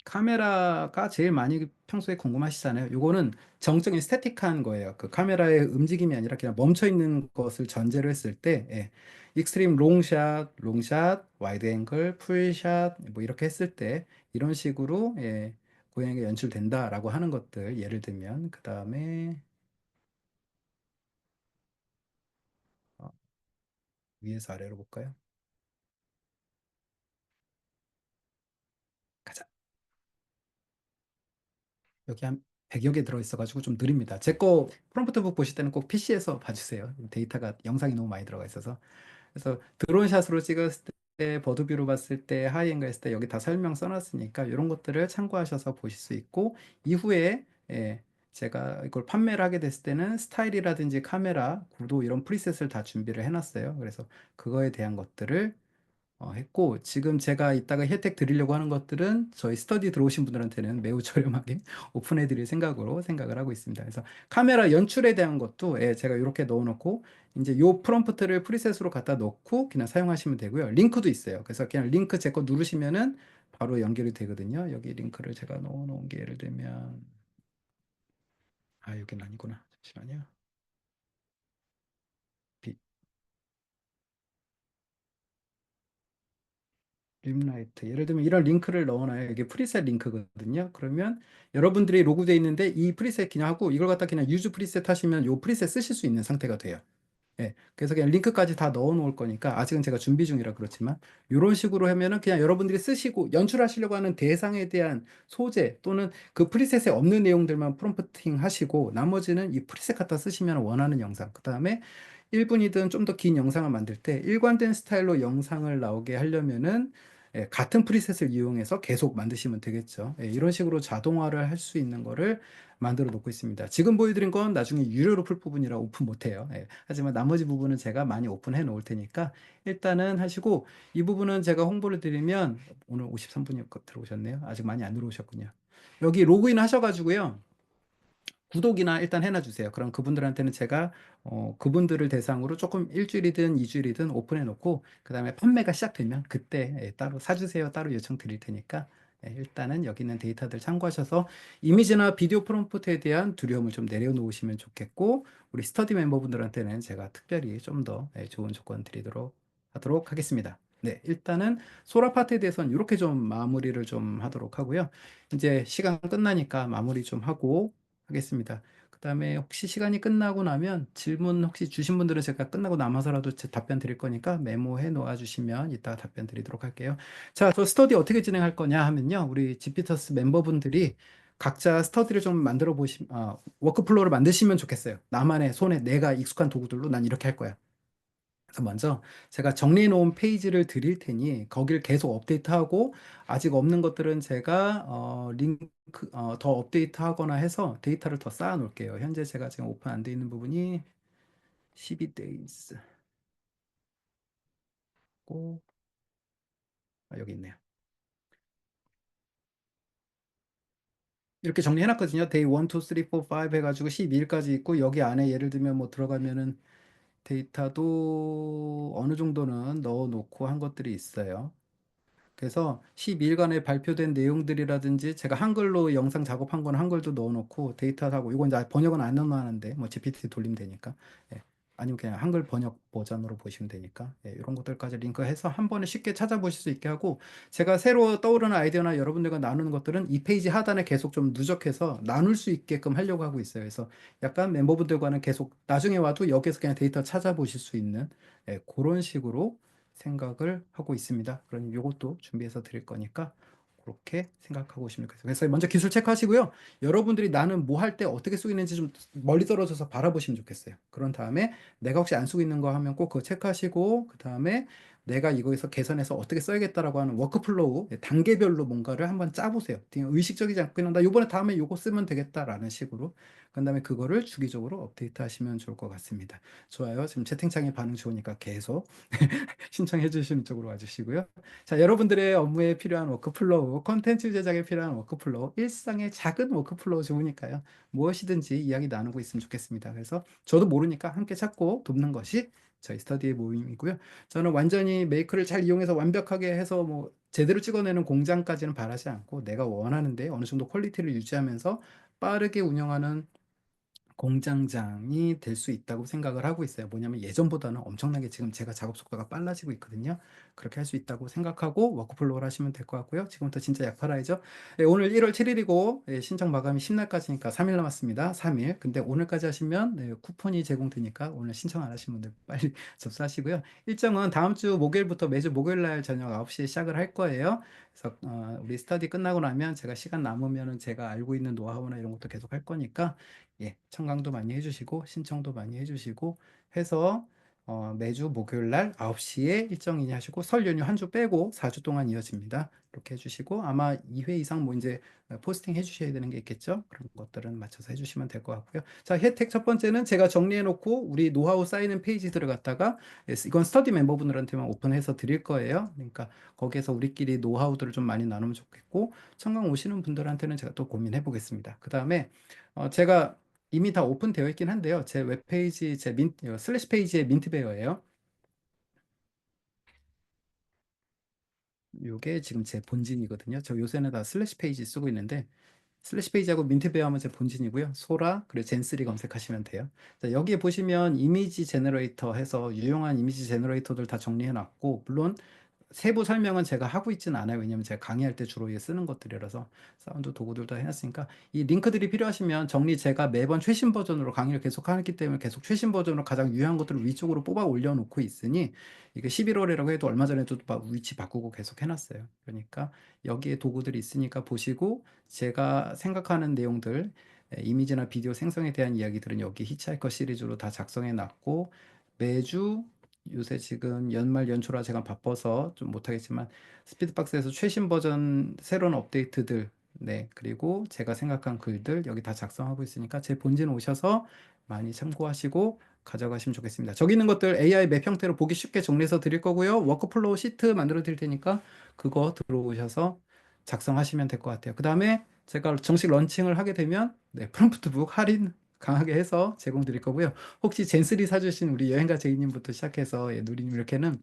카메라가 제일 많이 평소에 궁금하시잖아요. 요거는 정적인 스태틱한 거예요. 그 카메라의 움직임이 아니라 그냥 멈춰 있는 것을 전제로 했을 때, 익스트림 롱샷, 롱샷, 와이드 앵글, 풀샷, 뭐 이렇게 했을 때 이런 식으로 고양이가 연출된다라고 하는 것들 예를 들면 그 다음에 위에서 아래로 볼까요? 가자. 여기 한 100여 개 들어있어가지고 좀 느립니다. 제 거 프롬프트북 보실 때는 꼭 PC에서 봐주세요. 데이터가 영상이 너무 많이 들어가 있어서. 그래서 드론샷으로 찍었을 때, 버드뷰로 봤을 때, 하이앵글 했을 때 여기 다 설명 써놨으니까 이런 것들을 참고하셔서 보실 수 있고 이후에 제가 이걸 판매를 하게 됐을 때는 스타일이라든지 카메라, 구도 이런 프리셋을 다 준비를 해놨어요. 그래서 그거에 대한 것들을 했고 지금 제가 이따가 혜택 드리려고 하는 것들은 저희 스터디 들어오신 분들한테는 매우 저렴하게 오픈해 드릴 생각을 하고 있습니다. 그래서 카메라 연출에 대한 것도 제가 이렇게 넣어 놓고 이제 요 프롬프트를 프리셋으로 갖다 넣고 그냥 사용하시면 되고요. 링크도 있어요. 그래서 그냥 링크 제 거 누르시면은 바로 연결이 되거든요. 여기 링크를 제가 넣어 놓은 게 예를 들면 여긴 아니구나. 잠시만요. 림라이트. 예를 들면 이런 링크를 넣어놔요. 이게 프리셋 링크거든요. 그러면 여러분들이 로그되어 있는데 이 프리셋 그냥 하고 이걸 갖다 그냥 유즈 프리셋 하시면 요 프리셋 쓰실 수 있는 상태가 돼요. 그래서 그냥 링크까지 다 넣어 놓을 거니까 아직은 제가 준비 중이라 그렇지만 이런 식으로 하면은 그냥 여러분들이 쓰시고 연출하시려고 하는 대상에 대한 소재 또는 그 프리셋에 없는 내용들만 프롬프팅 하시고 나머지는 이 프리셋 갖다 쓰시면 원하는 영상 그 다음에 1분이든 좀 더 긴 영상을 만들 때 일관된 스타일로 영상을 나오게 하려면은 같은 프리셋을 이용해서 계속 만드시면 되겠죠. 이런 식으로 자동화를 할 수 있는 거를 만들어 놓고 있습니다. 지금 보여드린 건 나중에 유료로 풀 부분이라 오픈 못해요. 하지만 나머지 부분은 제가 많이 오픈해 놓을 테니까 일단은 하시고 이 부분은 제가 홍보를 드리면 오늘 53분이 들어오셨네요. 아직 많이 안 들어오셨군요. 여기 로그인 하셔가지고요. 구독이나 일단 해놔 주세요. 그럼 그분들한테는 제가 그분들을 대상으로 조금 일주일이든 이주일이든 오픈해 놓고 그 다음에 판매가 시작되면 그때 따로 사주세요. 따로 요청 드릴 테니까 일단은 여기 있는 데이터들 참고하셔서 이미지나 비디오 프롬프트에 대한 두려움을 좀 내려놓으시면 좋겠고 우리 스터디 멤버분들한테는 제가 특별히 좀 더 좋은 조건 드리도록 하도록 하겠습니다. 네, 일단은 소라 파트에 대해서는 이렇게 좀 마무리를 좀 하도록 하고요. 이제 시간 끝나니까 마무리 좀 하고 하겠습니다. 그 다음에 혹시 시간이 끝나고 나면 질문 혹시 주신 분들은 제가 끝나고 남아서라도 제 답변 드릴 거니까 메모해 놓아 주시면 이따가 답변 드리도록 할게요. 자, 저 스터디 어떻게 진행할 거냐 하면요. 우리 지피터스 멤버분들이 각자 스터디를 좀 만들어 워크플로우를 만드시면 좋겠어요. 나만의 손에 내가 익숙한 도구들로 난 이렇게 할 거야. 그래서 먼저 제가 정리해 놓은 페이지를 드릴 테니 거기를 계속 업데이트하고 아직 없는 것들은 제가 링크 더 업데이트하거나 해서 데이터를 더 쌓아 놓을게요. 현재 제가 지금 오픈 안 돼 있는 부분이 12days 고 여기 있네요. 이렇게 정리해 놨거든요. 데이 1, 2, 3, 4, 5 해가지고 12일까지 있고 여기 안에 예를 들면 뭐 들어가면은 데이터도 어느 정도는 넣어 놓고 한 것들이 있어요. 그래서 12일간에 발표된 내용들이라든지 제가 한글로 영상 작업한 건 한글도 넣어놓고 데이터하고 이건 이제 번역은 안 넣어놨는데 뭐 GPT 돌리면 되니까 예. 아니면 그냥 한글 번역 버전으로 보시면 되니까 예. 이런 것들까지 링크해서 한 번에 쉽게 찾아보실 수 있게 하고 제가 새로 떠오르는 아이디어나 여러분들과 나누는 것들은 이 페이지 하단에 계속 좀 누적해서 나눌 수 있게끔 하려고 하고 있어요. 그래서 약간 멤버분들과는 계속 나중에 와도 여기서 그냥 데이터 찾아보실 수 있는 예. 그런 식으로 생각을 하고 있습니다. 그럼 이것도 준비해서 드릴 거니까 그렇게 생각하고 오시면 좋겠어요. 그래서 먼저 기술 체크하시고요. 여러분들이 나는 뭐 할 때 어떻게 쓰고 있는지 좀 멀리 떨어져서 바라보시면 좋겠어요. 그런 다음에 내가 혹시 안 쓰고 있는 거 하면 꼭 그거 체크하시고 그 다음에 내가 이거에서 개선해서 어떻게 써야겠다라고 하는 워크플로우 단계별로 뭔가를 한번 짜보세요. 그냥 의식적이지 않고 그냥 나 이번에 다음에 이거 쓰면 되겠다라는 식으로 그 다음에 그거를 주기적으로 업데이트 하시면 좋을 것 같습니다. 좋아요. 지금 채팅창에 반응 좋으니까 계속 신청해 주시는 쪽으로 와주시고요. 자, 여러분들의 업무에 필요한 워크플로우, 콘텐츠 제작에 필요한 워크플로우, 일상의 작은 워크플로우 좋으니까요. 무엇이든지 이야기 나누고 있으면 좋겠습니다. 그래서 저도 모르니까 함께 찾고 돕는 것이 저희 스터디의 모임이고요. 저는 완전히 메이크를 잘 이용해서 완벽하게 해서 뭐 제대로 찍어내는 공장까지는 바라지 않고 내가 원하는데 어느 정도 퀄리티를 유지하면서 빠르게 운영하는 공장장이 될 수 있다고 생각을 하고 있어요. 뭐냐면 예전보다는 엄청나게 지금 제가 작업 속도가 빨라지고 있거든요. 그렇게 할 수 있다고 생각하고 워크플로우를 하시면 될 것 같고요. 지금부터 진짜 약 팔아야죠. 네, 오늘 1월 7일이고 신청 마감이 10날까지니까 3일 남았습니다. 3일. 근데 오늘까지 하시면 네, 쿠폰이 제공되니까 오늘 신청 안 하신 분들 빨리 접수하시고요. 일정은 다음 주 목요일부터 매주 목요일 날 저녁 9시에 시작을 할 거예요. 그래서 우리 스터디 끝나고 나면 제가 시간 남으면은 제가 알고 있는 노하우나 이런 것도 계속 할 거니까 예, 청강도 많이 해주시고 신청도 많이 해주시고 해서 매주 목요일 날 9시에 일정이니 하시고 설 연휴 한 주 빼고 4주 동안 이어집니다. 이렇게 해주시고 아마 2회 이상 뭐 이제 포스팅 해주셔야 되는 게 있겠죠. 그런 것들은 맞춰서 해주시면 될 것 같고요. 자, 혜택 첫 번째는 제가 정리해 놓고 우리 노하우 쌓이는 페이지 들어갔다가 이건 스터디 멤버분들한테만 오픈해서 드릴 거예요. 그러니까 거기에서 우리끼리 노하우들을 좀 많이 나누면 좋겠고 청강 오시는 분들한테는 제가 또 고민해 보겠습니다. 그 다음에 제가 이미 다 오픈되어 있긴 한데요. 제 웹페이지, 제 슬래시 페이지의 민트베어예요. 요게 지금 제 본진이거든요. 저 요새는 다 슬래시 페이지 쓰고 있는데 슬래시 페이지하고 민트베어 하면 제 본진이고요. 소라 그리고 젠3 검색하시면 돼요. 자, 여기에 보시면 이미지 제너레이터 해서 유용한 이미지 제너레이터들 다 정리해 놨고 물론 세부 설명은 제가 하고 있지는 않아요. 왜냐면 제가 강의할 때 주로 쓰는 것들이라서 사운드 도구들 다 해놨으니까 이 링크들이 필요하시면 정리 제가 매번 최신 버전으로 강의를 계속 하기 때문에 계속 최신 버전으로 가장 유용한 것들을 위쪽으로 뽑아 올려놓고 있으니 이게 11월이라고 해도 얼마 전에도 위치 바꾸고 계속 해놨어요. 그러니까 여기에 도구들이 있으니까 보시고 제가 생각하는 내용들 이미지나 비디오 생성에 대한 이야기들은 여기 히치하이커 시리즈로 다 작성해 놨고 매주 요새 지금 연말 연초라 제가 바빠서 좀 못하겠지만 스피드박스에서 최신 버전 새로운 업데이트들 네 그리고 제가 생각한 글들 여기 다 작성하고 있으니까 제 본진 오셔서 많이 참고하시고 가져가시면 좋겠습니다. 저기 있는 것들 AI 맵 형태로 보기 쉽게 정리해서 드릴 거고요. 워크플로우 시트 만들어 드릴 테니까 그거 들어오셔서 작성하시면 될 것 같아요. 그 다음에 제가 정식 런칭을 하게 되면 네, 프롬프트북 할인 강하게 해서 제공 드릴 거고요. 혹시 젠3 사주신 우리 여행가 제이님부터 시작해서 예, 누리님 이렇게는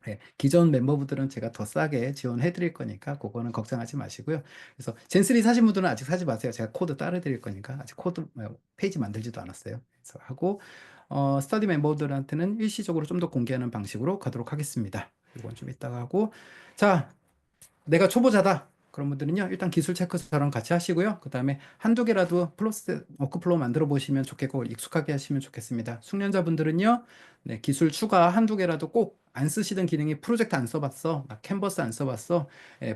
예, 기존 멤버분들은 제가 더 싸게 지원해 드릴 거니까 그거는 걱정하지 마시고요. 그래서 젠3 사신 분들은 아직 사지 마세요. 제가 코드 따로 드릴 거니까 아직 코드 페이지 만들지도 않았어요. 그래서 하고 스터디 멤버들한테는 일시적으로 좀 더 공개하는 방식으로 가도록 하겠습니다. 이건 좀 이따가 하고 자 내가 초보자다. 그런 분들은요, 일단 기술 체크 저랑 같이 하시고요. 그 다음에 한두 개라도 플러스 워크플로우 만들어 보시면 좋겠고, 익숙하게 하시면 좋겠습니다. 숙련자분들은요, 네, 기술 추가 한두 개라도 꼭 안 쓰시던 기능이 프로젝트 안 써봤어, 막 캔버스 안 써봤어,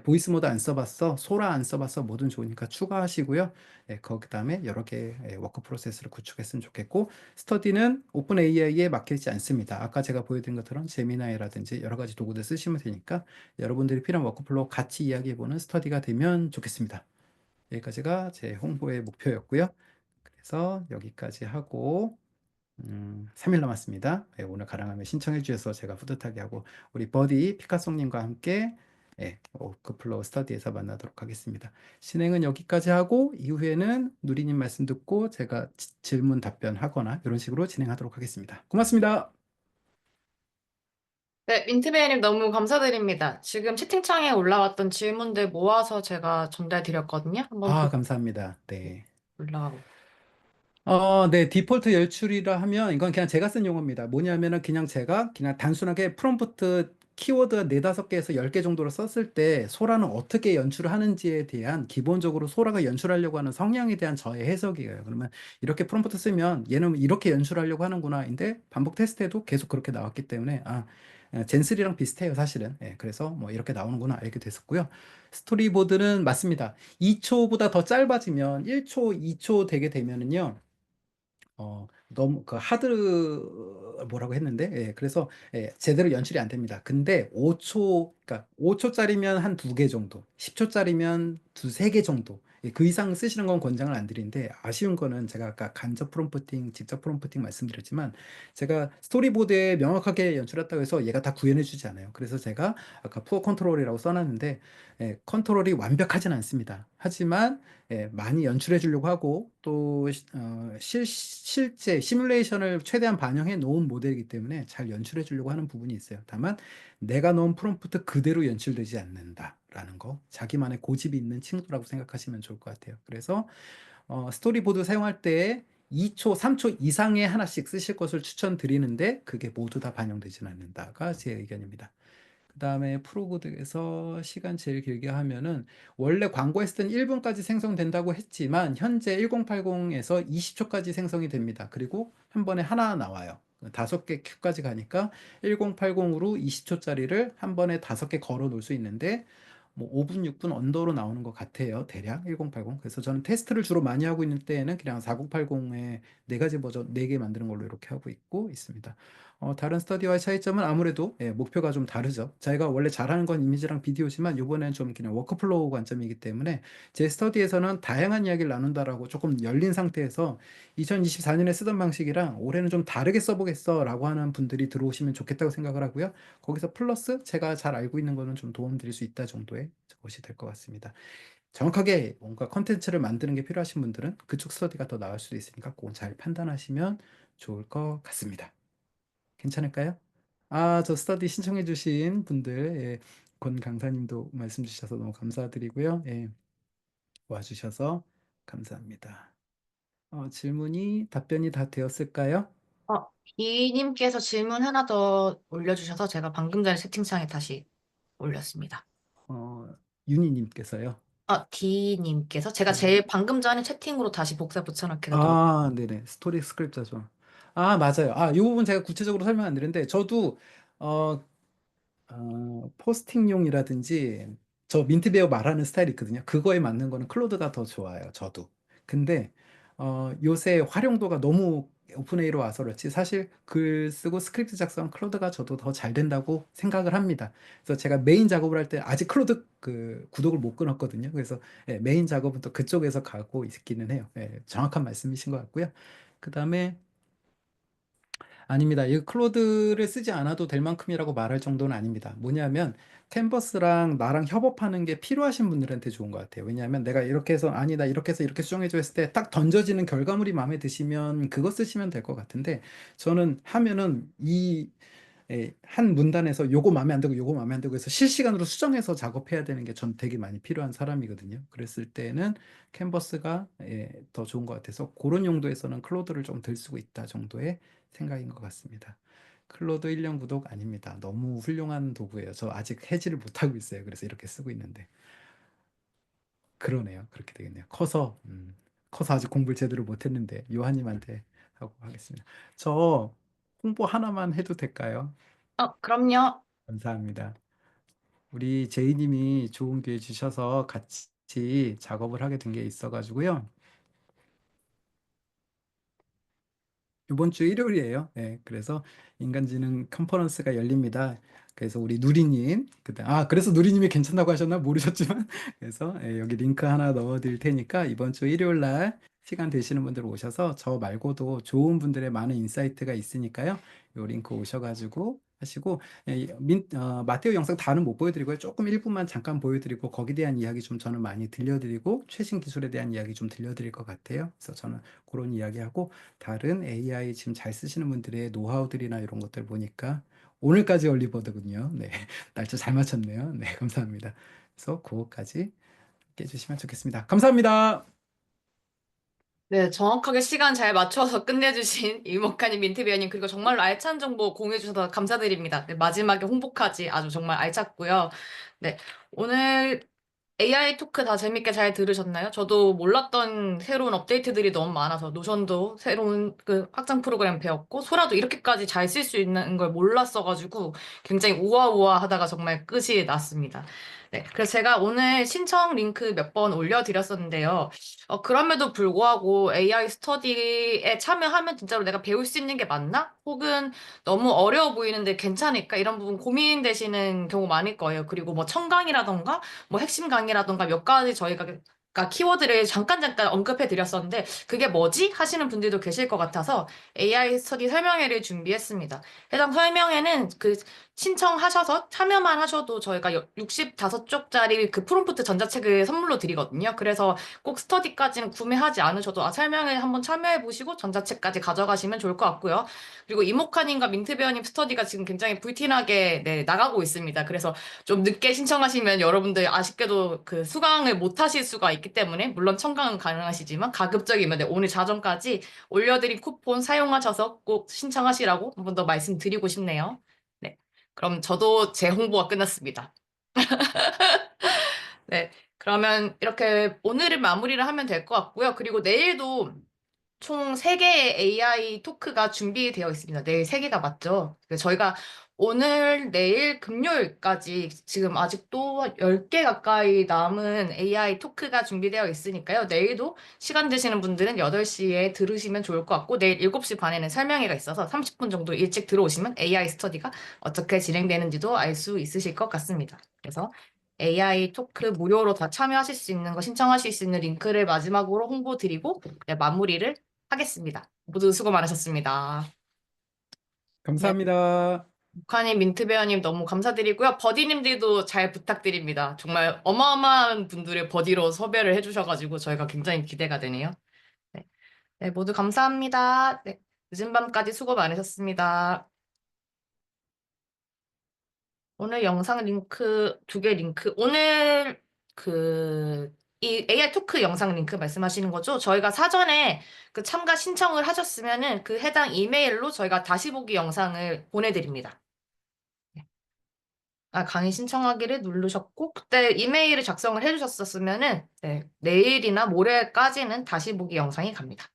보이스 모드 안 써봤어, 소라 안 써봤어, 뭐든 좋으니까 추가하시고요. 그 다음에 여러 개의 워크 프로세스를 구축했으면 좋겠고, 스터디는 오픈 AI에 막히지 않습니다. 아까 제가 보여드린 것처럼 제미나이라든지 여러 가지 도구들 쓰시면 되니까 여러분들이 필요한 워크플로우 같이 이야기해보는 스터디가 되면 좋겠습니다. 여기까지가 제 홍보의 목표였고요. 그래서 여기까지 하고 3일 남았습니다. 오늘 가능하면 신청해 주셔서 제가 뿌듯하게 하고 우리 버디 피카송님과 함께 워크플로우 스터디에서 만나도록 하겠습니다. 진행은 여기까지 하고 이후에는 누리님 말씀 듣고 제가 질문 답변하거나 이런 식으로 진행하도록 하겠습니다. 고맙습니다. 네, 민트베어님 너무 감사드립니다. 지금 채팅창에 올라왔던 질문들 모아서 제가 전달 드렸거든요. 한번 아, 보고 감사합니다. 네. 올라가고. 네, 디폴트 연출이라 하면 이건 그냥 제가 쓴 용어입니다. 뭐냐면은 그냥 제가 그냥 단순하게 프롬프트 키워드 네다섯 개에서 10개 정도로 썼을 때 소라는 어떻게 연출을 하는지에 대한 기본적으로 소라가 연출하려고 하는 성향에 대한 저의 해석이에요. 그러면 이렇게 프롬프트 쓰면 얘는 이렇게 연출하려고 하는구나. 인데 반복 테스트해도 계속 그렇게 나왔기 때문에 젠3랑 비슷해요, 사실은. 그래서 뭐 이렇게 나오는구나 알게 됐었고요. 스토리보드는 맞습니다. 2초보다 더 짧아지면 1초, 2초 되게 되면은요. 너무 그 하드 뭐라고 했는데 그래서 제대로 연출이 안 됩니다. 근데 5초 그러니까 5초짜리면 한 두 개 정도, 10초짜리면 두세 개 정도. 그 이상 쓰시는 건 권장을 안 드리는데 아쉬운 거는 제가 아까 간접 프롬프팅, 직접 프롬프팅 말씀드렸지만 제가 스토리보드에 명확하게 연출했다고 해서 얘가 다 구현해 주지 않아요. 그래서 제가 아까 푸어 컨트롤이라고 써놨는데 컨트롤이 완벽하진 않습니다. 하지만 많이 연출해 주려고 하고 또 실제 시뮬레이션을 최대한 반영해 놓은 모델이기 때문에 잘 연출해 주려고 하는 부분이 있어요. 다만 내가 넣은 프롬프트 그대로 연출되지 않는다라는 거 자기만의 고집이 있는 친구라고 생각하시면 좋을 것 같아요. 그래서 스토리보드 사용할 때 2초, 3초 이상의 하나씩 쓰실 것을 추천드리는데 그게 모두 다 반영되지는 않는다가 제 의견입니다. 그 다음에 프로보드에서 시간 제일 길게 하면은 원래 광고했을 땐 1분까지 생성된다고 했지만 현재 1080에서 20초까지 생성이 됩니다. 그리고 한 번에 하나 나와요. 다섯 개 큐까지 가니까 1080으로 20초짜리를 한 번에 다섯 개 걸어 놓을 수 있는데 뭐 5분, 6분 언더로 나오는 것 같아요. 대략 1080. 그래서 저는 테스트를 주로 많이 하고 있는 때에는 그냥 4080에 네 가지 버전, 네 개 만드는 걸로 이렇게 하고 있고 있습니다. 다른 스터디와의 차이점은 아무래도 목표가 좀 다르죠. 저희가 원래 잘하는 건 이미지랑 비디오지만 이번에는 좀 그냥 워크플로우 관점이기 때문에 제 스터디에서는 다양한 이야기를 나눈다라고 조금 열린 상태에서 2024년에 쓰던 방식이랑 올해는 좀 다르게 써보겠어라고 하는 분들이 들어오시면 좋겠다고 생각을 하고요. 거기서 플러스 제가 잘 알고 있는 거는 좀 도움 드릴 수 있다 정도의 것이 될 것 같습니다. 정확하게 뭔가 컨텐츠를 만드는 게 필요하신 분들은 그쪽 스터디가 더 나을 수도 있으니까 그건 잘 판단하시면 좋을 것 같습니다. 괜찮을까요? 저 스터디 신청해주신 분들, 권 강사님도 말씀 주셔서 너무 감사드리고요. 와주셔서 감사합니다. 질문이, 답변이 다 되었을까요? 비님께서 질문 하나 더 올려주셔서 제가 방금 전에 채팅창에 다시 올렸습니다. 어, 윤희님께서요. D님께서 제가 네. 제일 방금 전에 채팅으로 다시 복사 붙여넣기다 놓 네네. 스토리 스크립트죠. 맞아요. 이 부분 제가 구체적으로 설명 안 드렸는데, 저도, 어, 포스팅용이라든지 저 민트베어 말하는 스타일이 있거든요. 그거에 맞는 거는 클로드가 더 좋아요. 저도. 근데 요새 활용도가 너무 오픈AI로 와서 그렇지 사실 글 쓰고 스크립트 작성 클로드가 저도 더 잘 된다고 생각을 합니다. 그래서 제가 메인 작업을 할 때 아직 클로드 그 구독을 못 끊었거든요. 그래서 메인 작업은 또 그쪽에서 가고 있기는 해요. 정확한 말씀이신 것 같고요. 그 다음에 아닙니다. 이 클로드를 쓰지 않아도 될 만큼이라고 말할 정도는 아닙니다. 뭐냐면 캔버스랑 나랑 협업하는 게 필요하신 분들한테 좋은 것 같아요. 왜냐하면 내가 이렇게 해서 아니 나 이렇게 해서 이렇게 수정해줘 했을 때 딱 던져지는 결과물이 마음에 드시면 그거 쓰시면 될 것 같은데 저는 하면은 한 문단에서 요거 마음에 안 들고 요거 마음에 안 들고 해서 실시간으로 수정해서 작업해야 되는 게 전 되게 많이 필요한 사람이거든요. 그랬을 때는 캔버스가 더 좋은 것 같아서 그런 용도에서는 클로드를 좀 덜 쓰고 있다 정도의 생각인 것 같습니다. 클로드 1년 구독 아닙니다. 너무 훌륭한 도구예요. 저 아직 해지를 못하고 있어요. 그래서 이렇게 쓰고 있는데. 그러네요. 그렇게 되겠네요. 커서 아직 공부를 제대로 못했는데 요한님한테 하고 하겠습니다. 저 홍보 하나만 해도 될까요? 그럼요. 감사합니다. 우리 제이님이 좋은 기회 주셔서 같이 작업을 하게 된 게 있어가지고요. 이번 주 일요일이에요. 네, 그래서 인간지능 컨퍼런스가 열립니다. 그래서 우리 누리님, 그래서 누리님이 괜찮다고 하셨나 모르셨지만, 그래서 여기 링크 하나 넣어드릴 테니까 이번 주 일요일 날 시간 되시는 분들 오셔서 저 말고도 좋은 분들의 많은 인사이트가 있으니까요. 요 링크 오셔가지고 하시고, 마테오 영상 다는 못 보여드리고요. 조금 일부만 잠깐 보여드리고 거기에 대한 이야기 좀 저는 많이 들려드리고 최신 기술에 대한 이야기 좀 들려드릴 것 같아요. 그래서 저는 그런 이야기하고 다른 AI 지금 잘 쓰시는 분들의 노하우들이나 이런 것들 보니까 오늘까지 얼리버드군요. 네. 날짜 잘 맞췄네요. 네, 감사합니다. 그래서 그거까지 깨주시면 좋겠습니다. 감사합니다. 네, 정확하게 시간 잘 맞춰서 끝내주신 이목하님, 민트비어님, 그리고 정말로 알찬 정보 공유해주셔서 감사드립니다. 네, 마지막에 홍보까지 아주 정말 알찼고요. 네, 오늘 AI 토크 다 재밌게 잘 들으셨나요? 저도 몰랐던 새로운 업데이트들이 너무 많아서 노션도 새로운 그 확장 프로그램 배웠고 소라도 이렇게까지 잘 쓸 수 있는 걸 몰랐어가지고 굉장히 우아우아 하다가 정말 끝이 났습니다. 네, 그래서 제가 오늘 신청 링크 몇 번 올려드렸었는데요. 그럼에도 불구하고 AI 스터디에 참여하면 진짜로 내가 배울 수 있는 게 맞나? 혹은 너무 어려워 보이는데 괜찮을까? 이런 부분 고민되시는 경우 많을 거예요. 그리고 뭐 청강이라던가 뭐 핵심 강의라던가 몇 가지 저희가 키워드를 잠깐 언급해 드렸었는데 그게 뭐지? 하시는 분들도 계실 것 같아서 AI 스터디 설명회를 준비했습니다. 해당 설명회는 그 신청하셔서 참여만 하셔도 저희가 65쪽짜리 그 프롬프트 전자책을 선물로 드리거든요. 그래서 꼭 스터디까지는 구매하지 않으셔도 설명회 한번 참여해 보시고 전자책까지 가져가시면 좋을 것 같고요. 그리고 이모카님과 민트베어님 스터디가 지금 굉장히 불티나게 네, 나가고 있습니다. 그래서 좀 늦게 신청하시면 여러분들 아쉽게도 그 수강을 못 하실 수가 있기 때문에 물론 청강은 가능하시지만 가급적이면 네, 오늘 자정까지 올려드린 쿠폰 사용하셔서 꼭 신청하시라고 한 번 더 말씀드리고 싶네요. 네. 그럼 저도 제 홍보가 끝났습니다. 네. 그러면 이렇게 오늘은 마무리를 하면 될 것 같고요. 그리고 내일도 총 3개의 AI 토크가 준비되어 있습니다. 내일 3개가 맞죠? 저희가 오늘, 내일, 금요일까지 지금 아직도 10개 가까이 남은 AI 토크가 준비되어 있으니까요. 내일도 시간 되시는 분들은 8시에 들으시면 좋을 것 같고, 내일 7시 반에는 설명회가 있어서 30분 정도 일찍 들어오시면 AI 스터디가 어떻게 진행되는지도 알 수 있으실 것 같습니다. 그래서 AI 토크 무료로 다 참여하실 수 있는 거 신청하실 수 있는 링크를 마지막으로 홍보 드리고 네, 마무리를 하겠습니다. 모두 수고 많으셨습니다. 네, 감사합니다. 북한님, 민트베어님 너무 감사드리고요. 버디님들도 잘 부탁드립니다. 정말 어마어마한 분들의 버디로 섭외를 해주셔가지고 저희가 굉장히 기대가 되네요. 네, 네, 모두 감사합니다. 네, 늦은 밤까지 수고 많으셨습니다. 오늘 영상 링크, 2개 링크, 오늘 이 AI 토크 영상 링크 말씀하시는 거죠? 저희가 사전에 그 참가 신청을 하셨으면은 그 해당 이메일로 저희가 다시 보기 영상을 보내드립니다. 강의 신청하기를 누르셨고, 그때 이메일을 작성을 해주셨었으면은, 네, 내일이나 모레까지는 다시 보기 영상이 갑니다.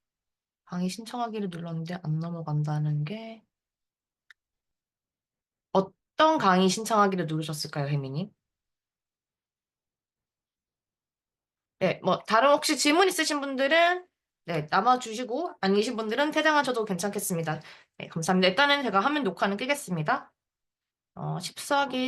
강의 신청하기를 눌렀는데 안 넘어간다는 게, 어떤 강의 신청하기를 누르셨을까요, 혜미님? 네, 뭐, 다른 혹시 질문 있으신 분들은, 네, 남아주시고, 아니신 분들은 퇴장하셔도 괜찮겠습니다. 네, 감사합니다. 일단은 제가 화면 녹화는 끄겠습니다. 14기